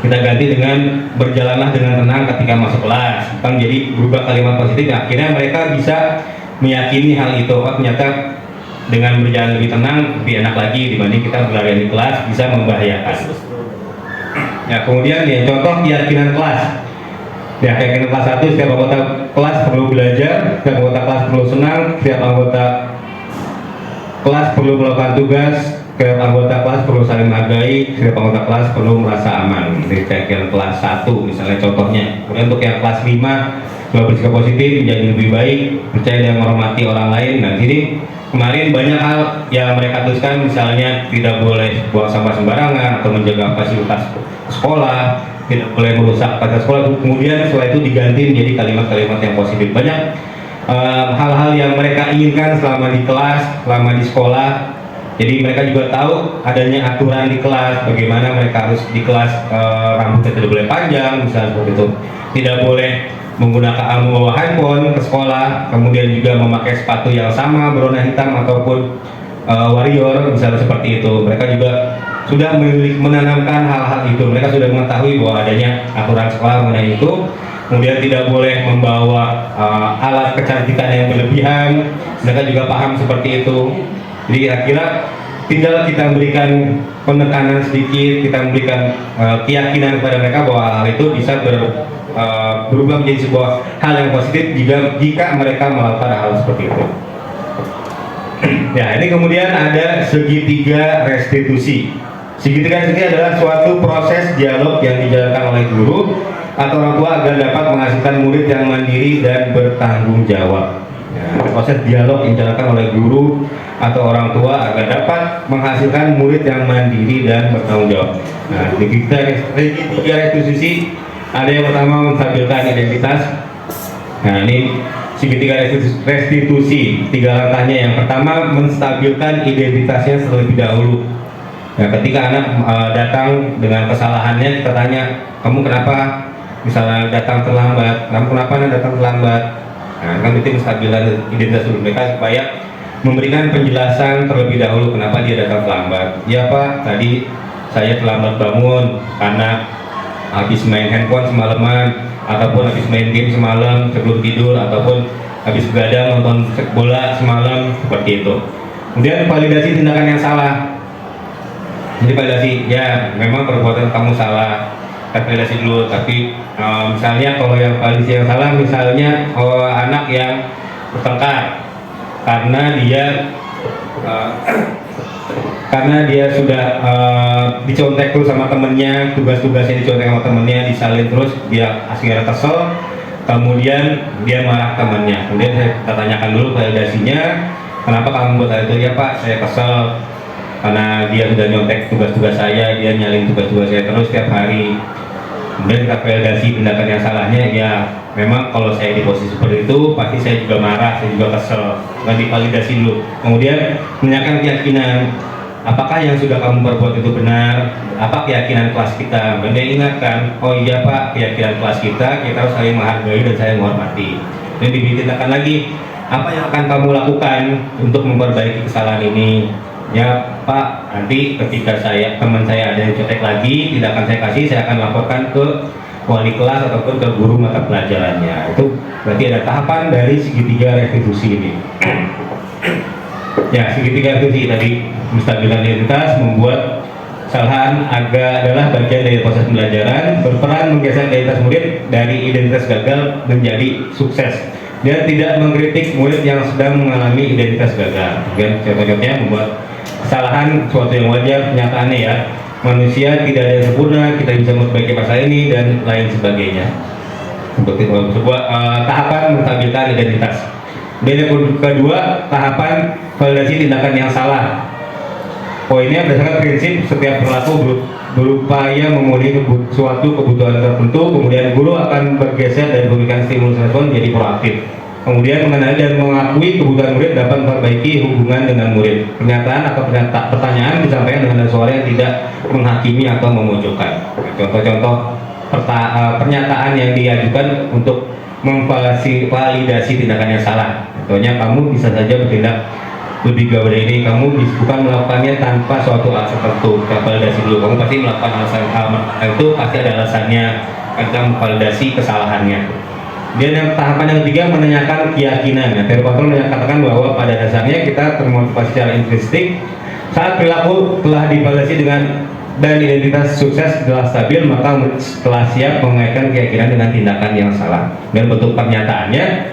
kita ganti dengan berjalanlah dengan tenang ketika masuk kelas. Kan jadi berubah kalimat positif. Akhirnya mereka bisa meyakini hal itu. Oh, ternyata dengan berjalan lebih tenang lebih enak lagi dibanding kita berlarian di kelas, bisa membahayakan. Ya, kemudian ya contoh keyakinan kelas. Ya, keyakinan kelas 1, setiap anggota kelas perlu belajar, setiap anggota kelas perlu senang, setiap anggota kelas perlu melakukan tugas, setiap anggota kelas perlu saling menghargai, setiap anggota kelas perlu merasa aman. Ini keyakinan kelas 1 misalnya contohnya. Kemudian untuk yang kelas 5, kalau bersikap positif, menjadi lebih baik, percaya dan menghormati orang lain. Nah, ini kemarin banyak hal yang mereka tuliskan, misalnya tidak boleh buang sampah sembarangan atau menjaga fasilitas sekolah, tidak boleh merusak fasilitas sekolah. Kemudian setelah itu diganti menjadi kalimat-kalimat yang positif. Banyak hal-hal yang mereka inginkan selama di kelas, selama di sekolah. Jadi mereka juga tahu adanya aturan di kelas, bagaimana mereka harus di kelas, rambutnya tidak boleh panjang, misalnya seperti itu. Tidak boleh menggunakan membawa handphone ke sekolah, kemudian juga memakai sepatu yang sama berwarna hitam ataupun warrior, misalnya seperti itu. Mereka juga sudah menanamkan hal-hal itu. Mereka sudah mengetahui bahwa adanya aturan sekolah mengenai itu. Kemudian tidak boleh membawa alat kecantikan yang berlebihan. Mereka juga paham seperti itu. Jadi kira-kira tinggal kita berikan penekanan sedikit, kita memberikan keyakinan kepada mereka bahwa hal itu bisa berubah menjadi sebuah hal yang positif jika mereka melakukan hal seperti itu. Ya, ini kemudian ada segitiga restitusi. Segitiga restitusi adalah suatu proses dialog yang dijalankan oleh guru atau orang tua agar dapat menghasilkan murid yang mandiri dan bertanggung jawab. Ya, proses dialog yang dijalankan oleh guru atau orang tua agar dapat menghasilkan murid yang mandiri dan bertanggung jawab. Nah, segitiga restitusi ada yang pertama menstabilkan identitas. Nah, ini segitiga restitusi, 3 langkahnya. Yang pertama menstabilkan identitasnya terlebih dahulu. Nah, ketika anak datang dengan kesalahannya, kita tanya, kamu kenapa misalnya datang terlambat? Kamu kenapa datang terlambat? Nah, kan itu menstabilkan identitas dulu mereka supaya memberikan penjelasan terlebih dahulu kenapa dia datang terlambat. Ya Pak, tadi saya terlambat bangun karena habis main handphone semalaman, ataupun habis main game semalam sebelum tidur, ataupun habis begadang nonton bola semalam, seperti itu. Kemudian validasi tindakan yang salah. Jadi validasi, ya memang perbuatan kamu salah, kita validasi dulu. Tapi misalnya kalau yang validasi yang salah, misalnya anak yang bertengkar karena dia sudah dicontek terus sama temennya, tugas-tugasnya dicontek sama temennya, disalin terus, dia akhirnya kesel, kemudian dia marah temannya. Kemudian kita tanyakan dulu validasinya, kenapa kamu buat hal itu? Ya Pak, saya kesel karena dia sudah nyontek tugas-tugas saya, dia nyalin tugas-tugas saya terus setiap hari. Kemudian kita validasi tindakan yang salahnya, ya memang kalau saya di posisi seperti itu pasti saya juga marah, saya juga kesel. Nah, divalidasi dulu. Kemudian menanyakan keyakinan, apakah yang sudah kamu perbuat itu benar? Apa keyakinan kelas kita? Dan dia ingatkan, oh iya Pak, keyakinan kelas kita harus saling menghargai dan saling menghormati. Dan ditindakan lagi, apa yang akan kamu lakukan untuk memperbaiki kesalahan ini? Ya Pak, nanti ketika teman saya ada yang contek lagi, tidak akan saya kasih, saya akan laporkan ke wali kelas ataupun ke guru mata pelajarannya. Itu berarti ada tahapan dari segitiga restitusi ini. Ya, segitiga restitusi tadi, menstabilkan identitas, membuat kesalahan adalah bagian dari proses pembelajaran, berperan menggeser identitas murid dari identitas gagal menjadi sukses, dan tidak mengkritik murid yang sedang mengalami identitas gagal. Contoh-contohnya membuat kesalahan suatu yang wajar, kenyataannya ya, manusia tidak ada yang sempurna, kita bisa memperbaiki masalah ini dan lain sebagainya. Seperti sebuah tahapan menstabilkan identitas. Dan yang kedua, tahapan validasi tindakan yang salah. Poinnya berdasarkan prinsip setiap pelaku berupaya memenuhi suatu kebutuhan tertentu, kemudian guru akan bergeser dan memberikan stimulus respon menjadi proaktif. Kemudian mengenali dan mengakui kebutuhan murid dapat memperbaiki hubungan dengan murid. Pernyataan atau pertanyaan disampaikan dengan suara yang tidak menghakimi atau memojokkan. Contoh-contoh pernyataan yang diajukan untuk memvalidasi tindakan yang salah. Contohnya, kamu bisa saja bertindak lebih gawat dari ini, kamu bukan melakukannya tanpa suatu alasan tertentu. Validasi dulu, kamu pasti melakukan alasan itu, pasti ada alasannya, kita memvalidasi kesalahannya. Dan yang tahapan yang ketiga, menanyakan keyakinan. Teori kontrol menyatakan bahwa pada dasarnya kita termotivasi secara intrinsik saat perilaku telah divalidasi dengan dan identitas sukses telah stabil, maka setelah siap mengaitkan keyakinan dengan tindakan yang salah. Dan bentuk pernyataannya,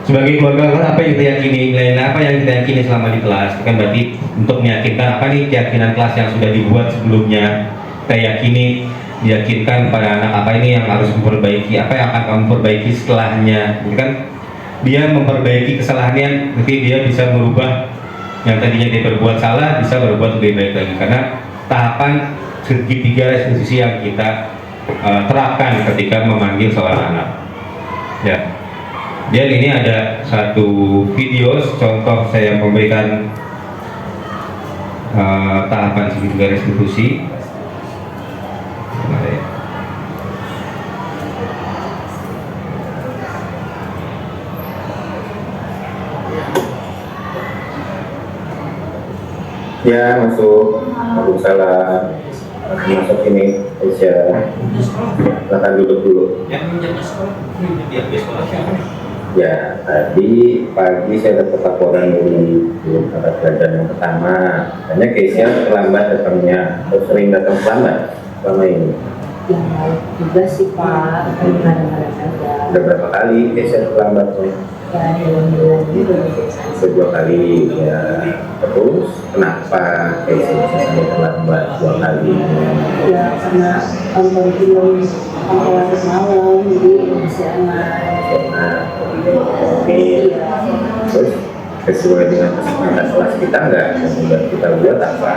sebagai keluarga kelas, apa yang kita yakini, nilai apa yang kita yakini selama di kelas, itu kan berarti untuk meyakinkan apa nih keyakinan kelas yang sudah dibuat sebelumnya, kita yakini, diyakinkan pada anak apa ini yang harus memperbaiki, apa yang akan kamu perbaiki setelahnya. Ini kan dia memperbaiki kesalahannya, nanti dia bisa merubah yang tadinya dia berbuat salah, bisa berbuat lebih baik lagi, karena tahapan segitiga restitusi yang kita terapkan ketika memanggil seorang anak. Ya. Dan ini ada satu video contoh saya memberikan tahapan segitiga restitusi. Ya, masuk. Waalaikumsalam. Masuk ini, Aisyah. Silakan duduk dulu. Ya, tadi pagi saya dapat laporan dari mata pelajaran yang pertama. Hanya Keisha terlambat datangnya, atau sering datang terlambat selama ini. Ya, juga sih Pak, kadang-kadang saja. Udah berapa kali Keisha terlambat? Ya, juga. Dua kali ya. Terus kenapa Keisha bisa sampai terlambat 2 kali? Ya, karena nonton film sampai larut malam, jadi kesiangan. Oke. Terus sesuai dengan kesepakatan kelas kita nggak? Yang sudah kita buat apa?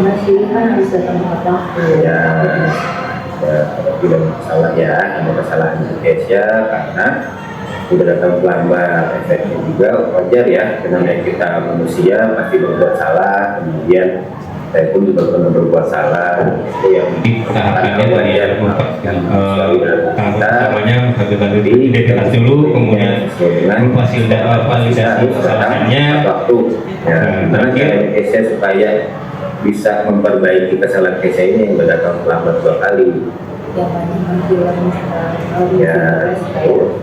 Masih kan bisa tepat waktu. Ya, tidak masalah ya, ada kesalahan di Keisha karena sudah datang terlambat. Efeknya juga wajar ya, karena kita manusia pasti berbuat salah, kemudian saya pun juga pernah berbuat salah. Itu yang tahapannya tadi ya, namanya satu identitas dulu, kemudian validasi kesalahannya waktu. Ya, karena Keisha supaya bisa memperbaiki kesalahan Keisha ini yang datang terlambat 2 kali. Yang banyak film Ya,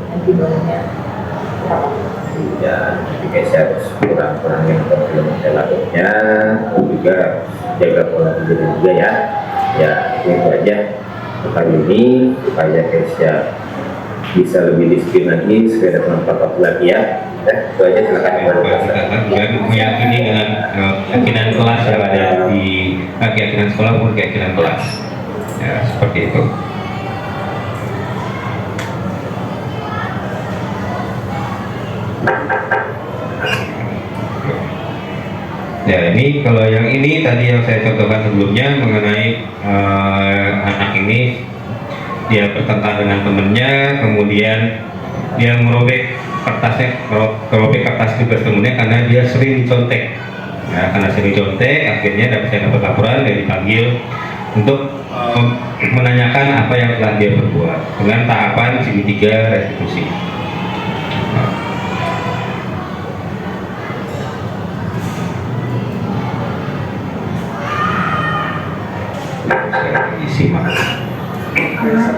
nanti banyak ya ketika saya harus kurang-kurangin lautnya, juga jaga pola tidur juga ya. Ya itu aja kali ini supaya Kesia bisa lebih disiplin lagi supaya datang tempat lagi ya. Itu aja, silakan dan meyakini dengan keyakinan kelas yang ada di keyakinan sekolah maupun keyakinan kelas ya, seperti itu. Ya, ini kalau yang ini tadi yang saya contohkan sebelumnya mengenai anak ini dia bertengkar dengan temennya, kemudian dia merobek kertas tugas temennya karena dia sering dicontek. Nah, karena sering dicontek, akhirnya saya dapat laporan dan dipanggil untuk menanyakan apa yang telah dia perbuat dengan tahapan segitiga restitusi. Simak.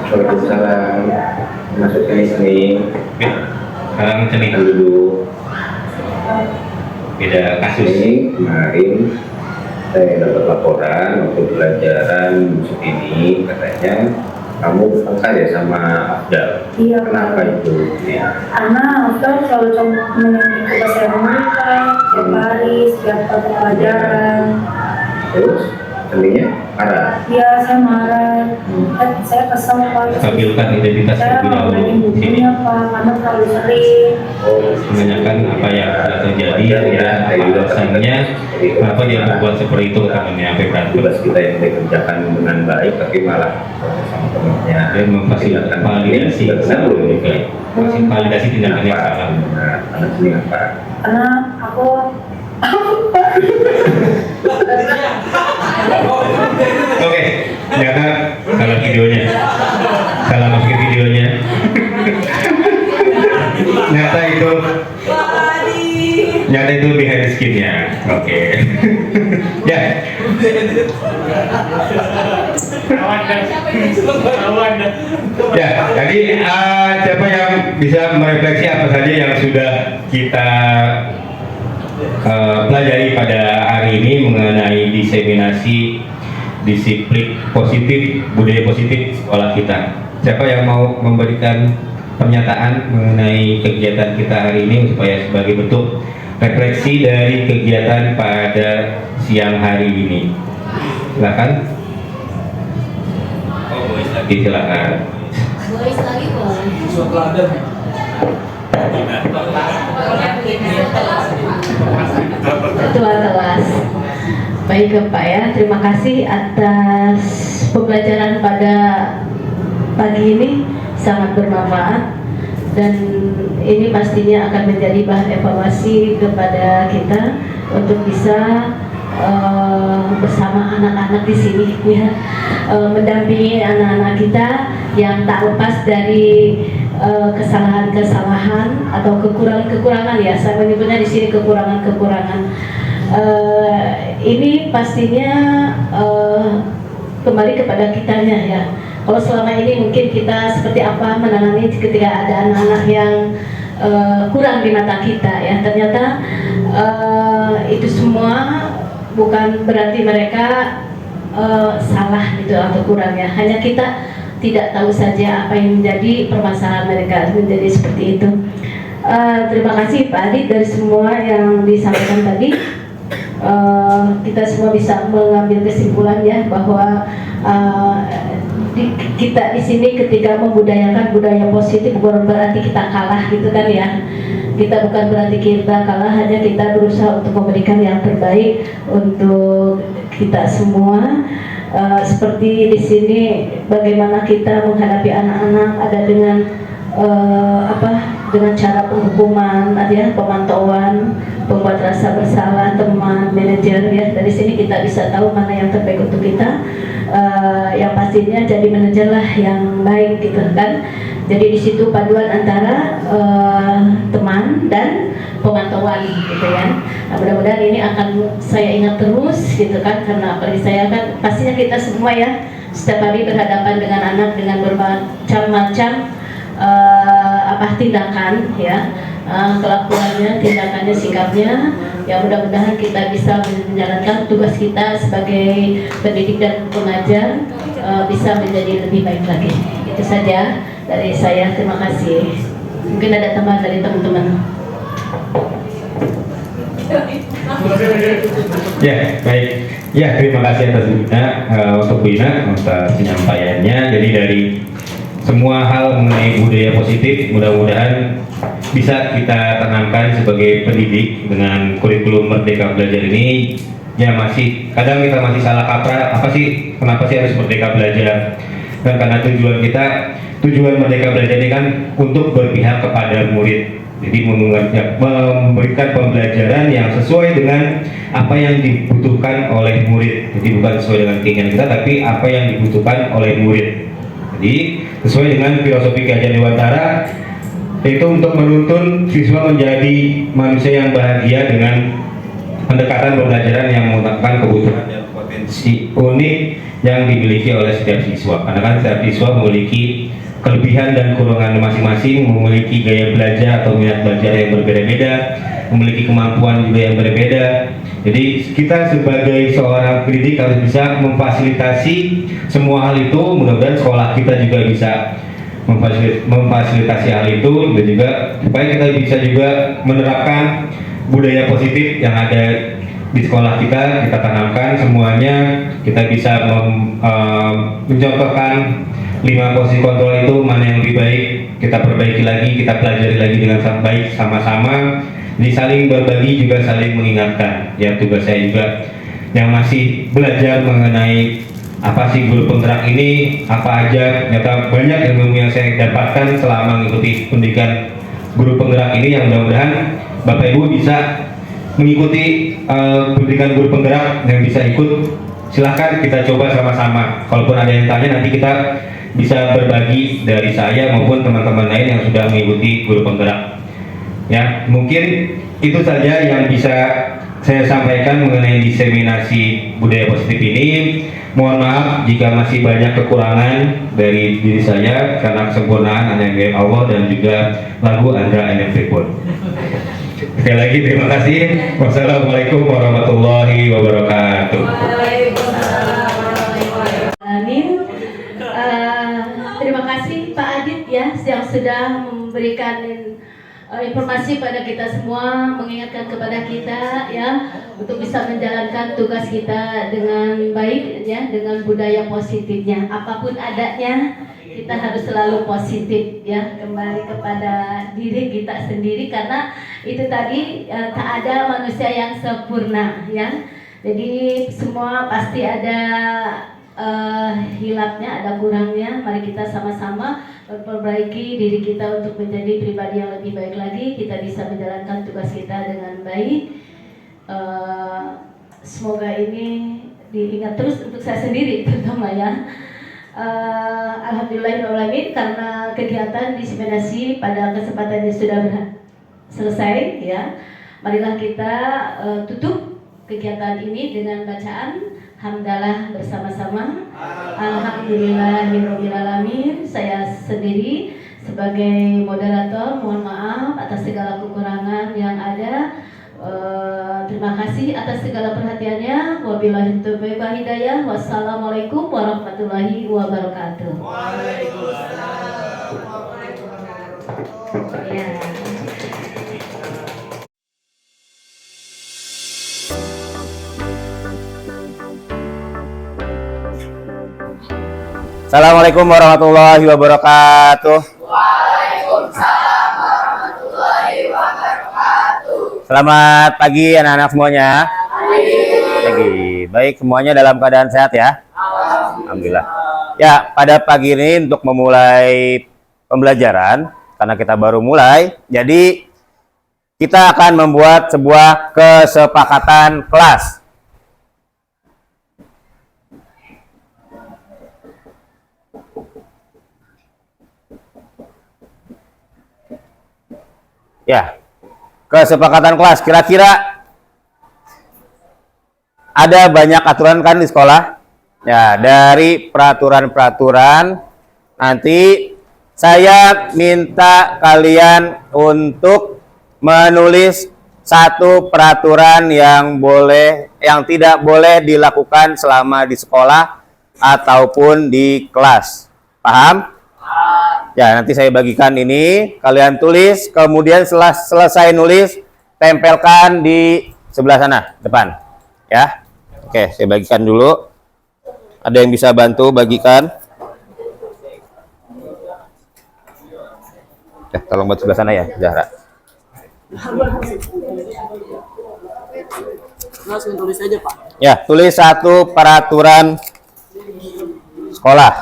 Waalaikumsalam. Masukkan ini. Ya, sekarang cenih dulu. Beda kasus. Ini kemarin saya dapat laporan waktu pelajaran musik ini, katanya kamu bertengkar ya sama Afdal. Iya. Kenapa itu? Ya. Karena Afdal selalu menyanyi tugas saya mereka setiap hari, setiap pelajaran. Terus seninya marah. Iya, saya marah. Saya kesel Pak. Stabilkan identitas Saya terlebih mau dahulu beli di sini. bukunya Pak, karena terlalu sering. Menanyakan apa yang sudah terjadi dan alasannya kenapa dia berbuat seperti itu ke temannya sampai berantem. Tugas kita yang dikerjakan dengan baik tapi malah sama temannya. Dan memfasilitasi validasi masih validasi tindakan yang salah. Anak sini apa? Karena aku Oke, ternyata salah videonya, salah masukin videonya. Nyata itu behind the skin-nya. Oke. Ya. Ya, jadi siapa yang bisa merefleksi apa saja yang sudah kita pelajari pada hari ini mengenai diseminasi disiplin positif, budaya positif di sekolah kita. Siapa yang mau memberikan pernyataan mengenai kegiatan kita hari ini supaya sebagai bentuk refleksi dari kegiatan pada siang hari ini? Silakan. Oh, Boys lagi, silakan. Boys lagi boleh. Ketua kelas. Baik Pak ya, terima kasih atas pembelajaran pada pagi ini, sangat bermanfaat dan ini pastinya akan menjadi bahan evaluasi kepada kita untuk bisa bersama anak-anak di sini ya, mendampingi anak-anak kita yang tak lepas dari kesalahan-kesalahan atau kekurangan-kekurangan ya, saya menyebutnya di sini kekurangan-kekurangan. Ini pastinya kembali kepada kitanya ya. Kalau selama ini mungkin kita seperti apa menangani ketika ada anak-anak yang kurang di mata kita ya, ternyata itu semua bukan berarti mereka salah gitu atau kurang ya, hanya kita tidak tahu saja apa yang menjadi permasalahan mereka menjadi seperti itu. Terima kasih Pak Adit dari semua yang disampaikan tadi. Kita semua bisa mengambil kesimpulan ya bahwa kita di sini ketika membudayakan budaya positif bukan berarti kita kalah gitu kan ya. Kita bukan berarti kita kalah, hanya kita berusaha untuk memberikan yang terbaik untuk kita semua. Seperti di sini bagaimana kita menghadapi anak-anak ada dengan dengan cara penghukuman, ada pemantauan, membuat rasa bersalah teman, manajer ya. Dari sini kita bisa tahu mana yang terbaik untuk kita. Yang pastinya jadi manajer lah yang baik gitu kan. Jadi di situ paduan antara teman dan pemantauan gitu ya. Nah, mudah-mudahan ini akan saya ingat terus gitu kan, karena apalagi saya kan pastinya kita semua ya setiap hari berhadapan dengan anak dengan bermacam-macam tindakan ya, kelakuannya, tindakannya, sikapnya. Ya mudah-mudahan kita bisa menjalankan tugas kita sebagai pendidik dan pengajar bisa menjadi lebih baik lagi. Itu saja dari saya, terima kasih. Mungkin ada tambahan dari teman-teman. Ya, baik. Ya, terima kasih atas untuk Bu Ina atas penyampaiannya. Jadi dari semua hal mengenai budaya positif, mudah-mudahan bisa kita tanamkan sebagai pendidik dengan kurikulum Merdeka Belajar ini. Ya masih, kadang kita masih salah kaprah, kenapa sih harus Merdeka Belajar? Dan karena tujuan Merdeka Belajar ini kan untuk berpihak kepada murid. Jadi memberikan pembelajaran yang sesuai dengan apa yang dibutuhkan oleh murid. Jadi bukan sesuai dengan keinginan kita, tapi apa yang dibutuhkan oleh murid. Jadi sesuai dengan filosofi Kajian Dewantara, yaitu untuk menuntun siswa menjadi manusia yang bahagia dengan pendekatan pembelajaran yang mengutamakan kebutuhan dan potensi unik yang dimiliki oleh setiap siswa. Karena kan setiap siswa memiliki kelebihan dan kekurangan masing-masing, memiliki gaya belajar atau minat belajar yang berbeda-beda, memiliki kemampuan juga yang berbeda. Jadi kita sebagai seorang pendidik harus bisa memfasilitasi semua hal itu. Mudah-mudahan sekolah kita juga bisa memfasilitasi hal itu, dan juga supaya kita bisa juga menerapkan budaya positif yang ada di sekolah kita tanamkan semuanya. Kita bisa mencontohkan 5 posisi kontrol itu mana yang lebih baik, kita perbaiki lagi, kita pelajari lagi dengan baik sama-sama. Jadi saling berbagi juga saling mengingatkan. Ya, tugas saya juga yang masih belajar mengenai apa sih guru penggerak ini, apa aja. Ternyata banyak ilmu yang saya dapatkan selama mengikuti pendidikan guru penggerak ini, yang mudah-mudahan Bapak Ibu bisa mengikuti pendidikan guru penggerak yang bisa ikut. Silahkan kita coba sama-sama. Kalaupun ada yang tanya, nanti kita bisa berbagi dari saya maupun teman-teman lain yang sudah mengikuti guru penggerak. Ya, mungkin itu saja yang bisa saya sampaikan mengenai diseminasi budaya positif ini. Mohon maaf jika masih banyak kekurangan dari diri saya, karena kesempurnaan hanya dari Allah dan juga lagu Andra and Everyone. Sekali lagi terima kasih. Wassalamualaikum warahmatullahi wabarakatuh. Amin. Terima kasih Pak Adit ya yang sudah memberikan informasi pada kita semua, mengingatkan kepada kita ya untuk bisa menjalankan tugas kita dengan baik ya, dengan budaya positifnya. Apapun adanya kita harus selalu positif ya, kembali kepada diri kita sendiri, karena itu tadi tak ada manusia yang sempurna ya. Jadi semua pasti ada hilapnya, ada kurangnya. Mari kita sama-sama memperbaiki diri kita untuk menjadi pribadi yang lebih baik lagi. Kita bisa menjalankan tugas kita dengan baik. Semoga ini diingat terus untuk saya sendiri terutama ya. Alhamdulillahirrahmanirrahim, karena kegiatan diseminasi pada kesempatan ini sudah selesai ya. Marilah kita tutup kegiatan ini dengan bacaan hamdalah bersama-sama. Alhamdulillahirrahmanirrahim. Saya sendiri sebagai moderator mohon maaf atas segala kekurangan yang ada. Terima kasih atas segala perhatiannya. Wabillahi taufiq wal hidayah. Wassalamualaikum warahmatullahi wabarakatuh. Waalaikumsalam warahmatullahi wabarakatuh. Assalamualaikum warahmatullahi wabarakatuh. Waalaikumsalam warahmatullahi wabarakatuh. Selamat pagi anak-anak semuanya. Pagi. Baik, semuanya dalam keadaan sehat ya? Alhamdulillah. Ya, pada pagi ini untuk memulai pembelajaran, karena kita baru mulai, jadi kita akan membuat sebuah kesepakatan kelas. Ya, kesepakatan kelas. Kira-kira ada banyak aturan kan di sekolah? Ya, dari peraturan-peraturan nanti saya minta kalian untuk menulis satu peraturan yang tidak boleh dilakukan selama di sekolah ataupun di kelas. Paham? Ya, nanti saya bagikan ini, kalian tulis, kemudian setelah selesai nulis, tempelkan di sebelah sana, depan. Ya. Oke, saya bagikan dulu. Ada yang bisa bantu bagikan? Ya, tolong buat sebelah sana ya, Zahra. Langsung tulis aja, Pak. Ya, tulis satu peraturan sekolah.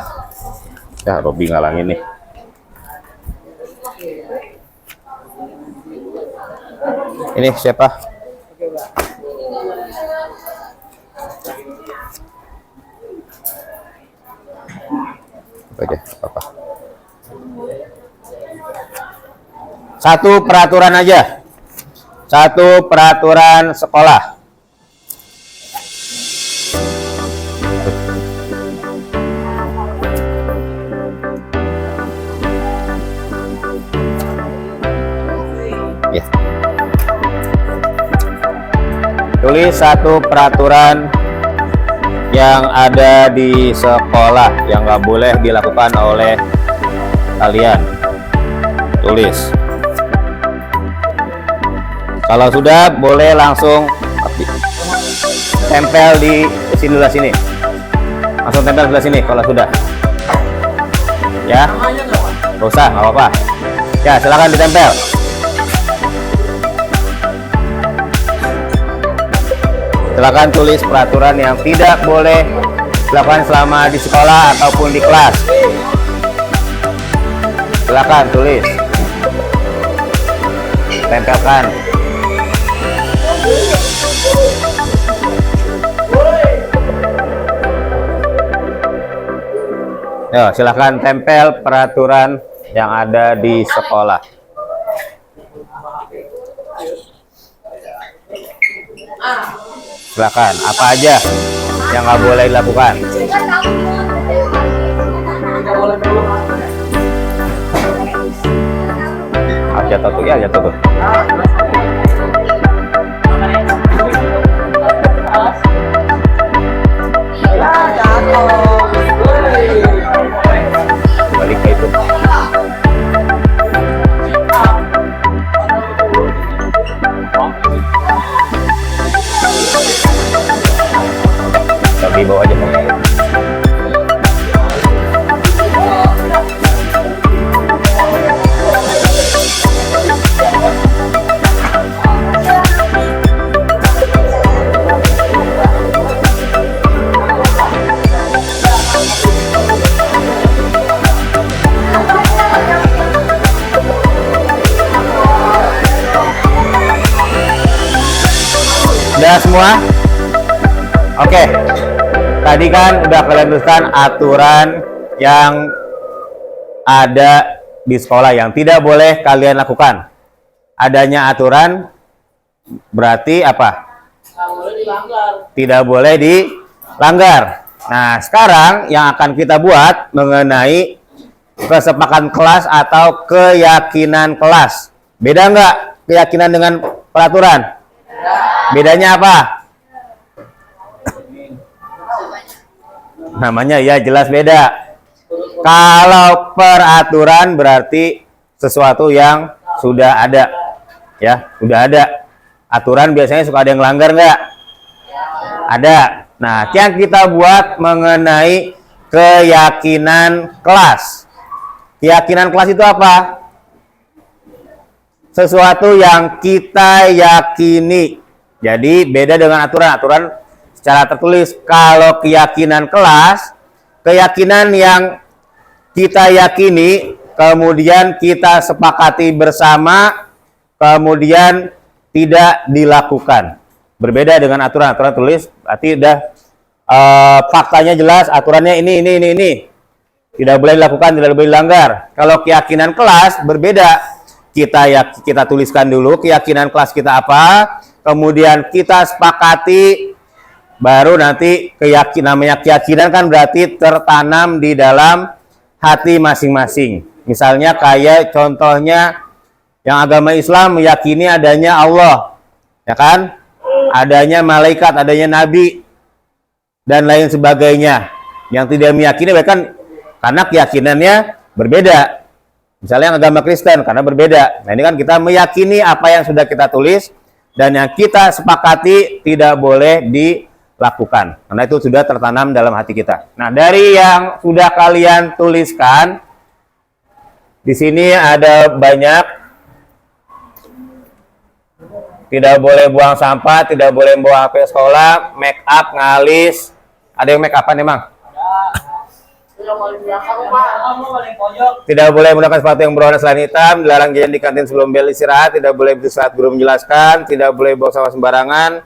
Ya, Robi ngalangin nih. Ini siapa? Aja, apa? Satu peraturan aja. Satu peraturan sekolah. Ya. Tulis satu peraturan yang ada di sekolah yang nggak boleh dilakukan oleh kalian. Tulis. Kalau sudah, boleh langsung tempel di sini. Langsung tempel sebelah sini kalau sudah. Ya. Nggak usah, nggak apa-apa. Ya, silakan ditempel. Silakan tulis peraturan yang tidak boleh dilakukan selama di sekolah ataupun di kelas. Silakan tulis. Tempelkan. Yo, silakan tempel peraturan yang ada di sekolah. Silakan, apa aja yang nggak boleh dilakukan? Jatuh tuh ya, jatuh tuh. Balik ke itu. Di bawah aja. Udah semua? Oke. Tadi kan udah kalian tuliskan aturan yang ada di sekolah yang tidak boleh kalian lakukan. Adanya aturan berarti apa? Tidak boleh dilanggar. Nah, sekarang yang akan kita buat mengenai kesepakatan kelas atau keyakinan kelas. Beda nggak keyakinan dengan peraturan? Bedanya apa? Namanya ya jelas beda. Kalau peraturan berarti sesuatu yang sudah ada. Ya, sudah ada. Aturan biasanya suka ada yang langgar nggak? Ada. Nah, yang kita buat mengenai keyakinan kelas. Keyakinan kelas itu apa? Sesuatu yang kita yakini. Jadi beda dengan aturan. Aturan secara tertulis. Kalau keyakinan kelas, keyakinan yang kita yakini, kemudian kita sepakati bersama, kemudian tidak dilakukan. Berbeda dengan aturan. Aturan tulis berarti udah faktanya jelas, aturannya ini. Tidak boleh dilakukan, tidak boleh dilanggar. Kalau keyakinan kelas berbeda. Kita tuliskan dulu keyakinan kelas kita apa, kemudian kita sepakati. Baru nanti namanya keyakinan kan berarti tertanam di dalam hati masing-masing. Misalnya kayak contohnya Yang agama Islam meyakini adanya Allah, ya kan? Adanya malaikat, adanya nabi, dan lain sebagainya. Yang tidak meyakini bahkan karena keyakinannya berbeda. Misalnya yang agama Kristen karena berbeda. Nah ini kan kita meyakini apa yang sudah kita tulis dan yang kita sepakati tidak boleh dilakukan. Karena itu sudah tertanam dalam hati kita. Nah dari yang sudah kalian tuliskan, di sini ada banyak. Tidak boleh buang sampah, tidak boleh bawa HP sekolah, make up, ngalis. Ada yang make upan emang? Tidak boleh menggunakan sepatu yang berwarna selain hitam, dilarang jajan di kantin sebelum bel istirahat, tidak boleh berdiri saat guru menjelaskan, tidak boleh bawa sampah sembarangan,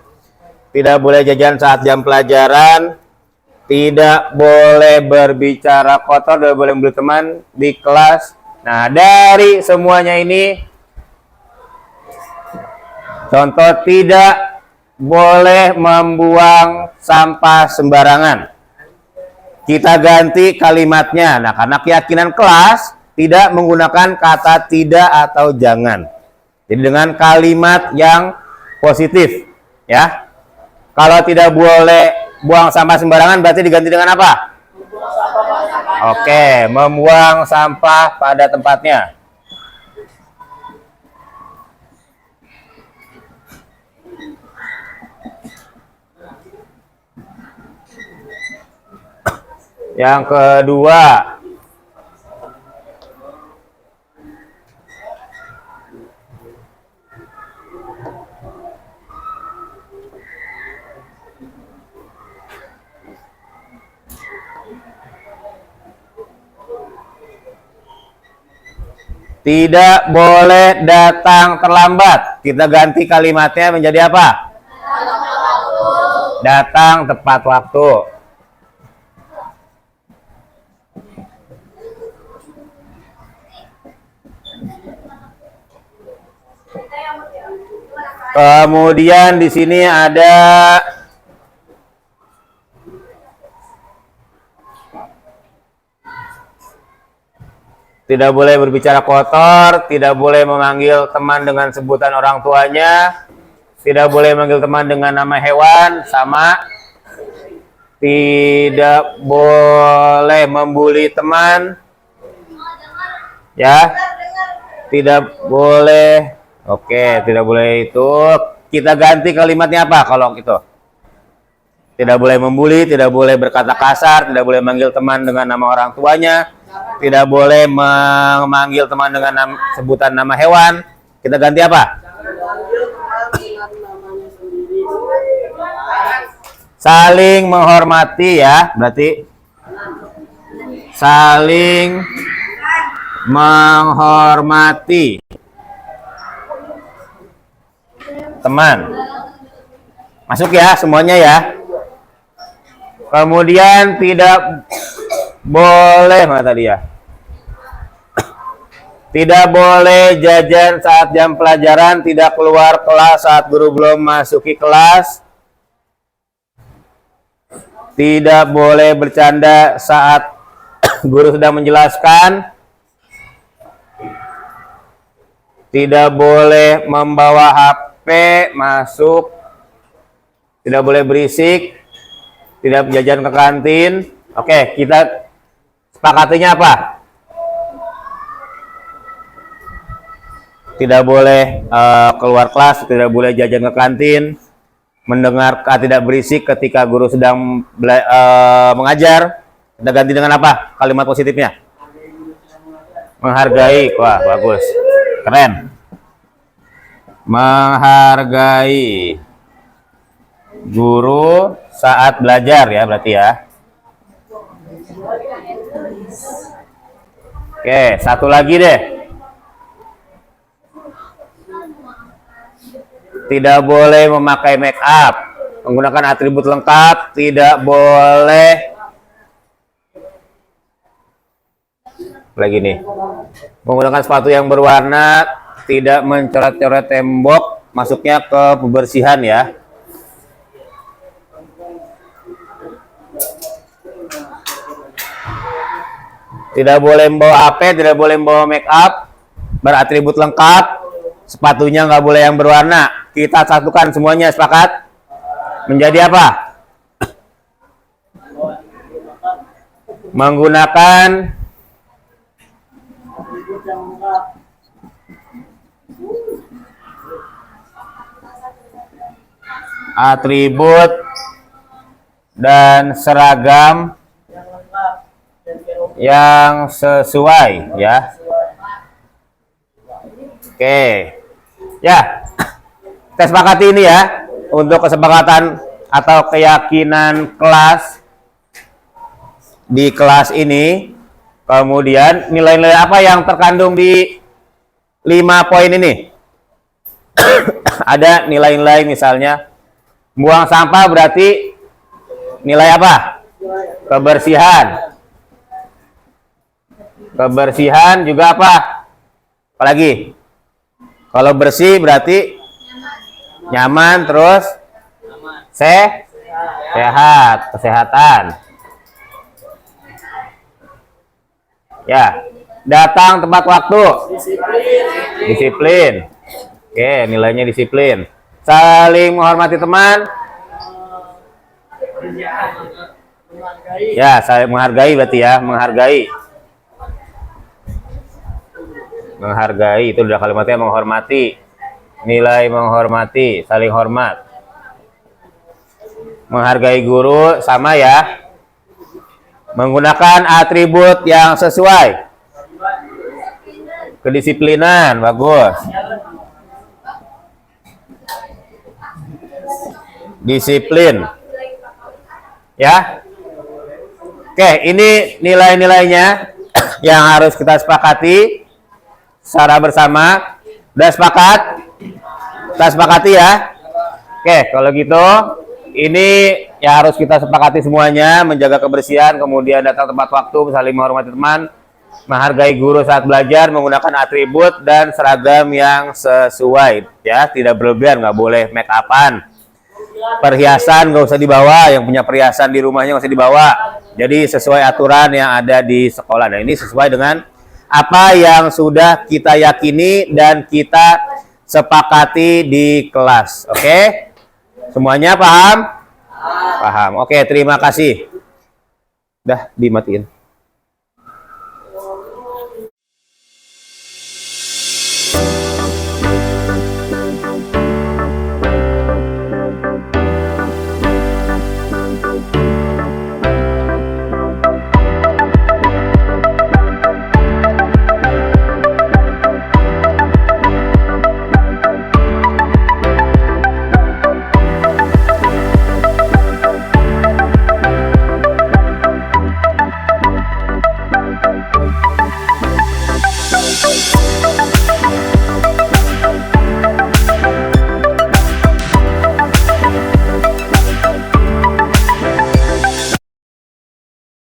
tidak boleh jajan saat jam pelajaran, tidak boleh berbicara kotor, tidak boleh membeli teman di kelas. Nah, dari semuanya ini, contoh, tidak boleh membuang sampah sembarangan. Kita ganti kalimatnya. Nah, karena keyakinan kelas tidak menggunakan kata tidak atau jangan. Jadi dengan kalimat yang positif, ya. Kalau tidak boleh buang sampah sembarangan berarti diganti dengan apa? Oke, membuang sampah pada tempatnya. Yang kedua, tidak boleh datang terlambat. Kita ganti kalimatnya menjadi apa? Datang tepat waktu. Kemudian di sini ada tidak boleh berbicara kotor, tidak boleh memanggil teman dengan sebutan orang tuanya, tidak boleh memanggil teman dengan nama hewan, sama. Tidak boleh membuli teman. Ya. Tidak boleh. Oke, tidak boleh itu. Kita ganti kalimatnya apa kalau gitu? Tidak boleh membuli, tidak boleh berkata kasar, tidak boleh manggil teman dengan nama orang tuanya, tidak boleh memanggil teman dengan sebutan nama hewan. Kita ganti apa? Saling menghormati, ya. Berarti saling menghormati teman. Masuk ya semuanya ya. Kemudian tidak boleh, mana tadi ya? Tidak boleh jajan saat jam pelajaran, tidak keluar kelas saat guru belum masuki kelas. Tidak boleh bercanda saat guru sedang menjelaskan. Tidak boleh membawa HP masuk, tidak boleh berisik, tidak jajan ke kantin. Oke, kita sepakatinya apa? Tidak boleh keluar kelas, tidak boleh jajan ke kantin, mendengar tidak berisik ketika guru sedang mengajar. Kita ganti dengan apa kalimat positifnya? Menghargai. Wah, bagus, keren. Menghargai guru saat belajar, ya berarti ya. Oke, satu lagi deh. Tidak boleh memakai make up, menggunakan atribut lengkap, tidak boleh lagi nih menggunakan sepatu yang berwarna, tidak mencoret-coret tembok, masuknya ke pembersihan ya. Tidak boleh membawa HP, tidak boleh membawa make up, beratribut lengkap, Sepatunya nggak boleh yang berwarna. Kita satukan semuanya, sepakat? Menjadi apa? Menggunakan atribut dan seragam yang sesuai, ya. Oke, ya, kita sepakati ini ya, untuk kesepakatan atau keyakinan kelas di kelas ini. Kemudian nilai-nilai apa yang terkandung di 5 poin ini? Ada nilai-nilai misalnya, buang sampah berarti nilai apa? Kebersihan. Kebersihan juga apa? Apalagi? Kalau bersih berarti nyaman, terus sehat, kesehatan. Ya, datang tepat waktu. Disiplin. Oke, nilainya disiplin. Saling menghormati teman. Ya, saling menghargai berarti ya, menghargai. Menghargai itu udah kalimatnya, menghormati. Nilai menghormati, saling hormat. Menghargai guru sama ya. Menggunakan atribut yang sesuai. Kedisiplinan, bagus. Disiplin. Ya. Oke, ini nilai-nilainya yang harus kita sepakati secara bersama. Udah sepakat? Kita sepakati ya. Oke, kalau gitu ini ya harus kita sepakati semuanya, menjaga kebersihan, kemudian datang tepat waktu, saling menghormati teman, menghargai guru saat belajar, menggunakan atribut dan seragam yang sesuai, ya, tidak berlebihan, nggak boleh make upan. Perhiasan nggak usah dibawa, yang punya perhiasan di rumahnya nggak usah dibawa. Jadi sesuai aturan yang ada di sekolah. Nah, ini sesuai dengan apa yang sudah kita yakini dan kita sepakati di kelas. Oke? Semuanya paham? Paham. Oke, terima kasih. Dah dimatiin.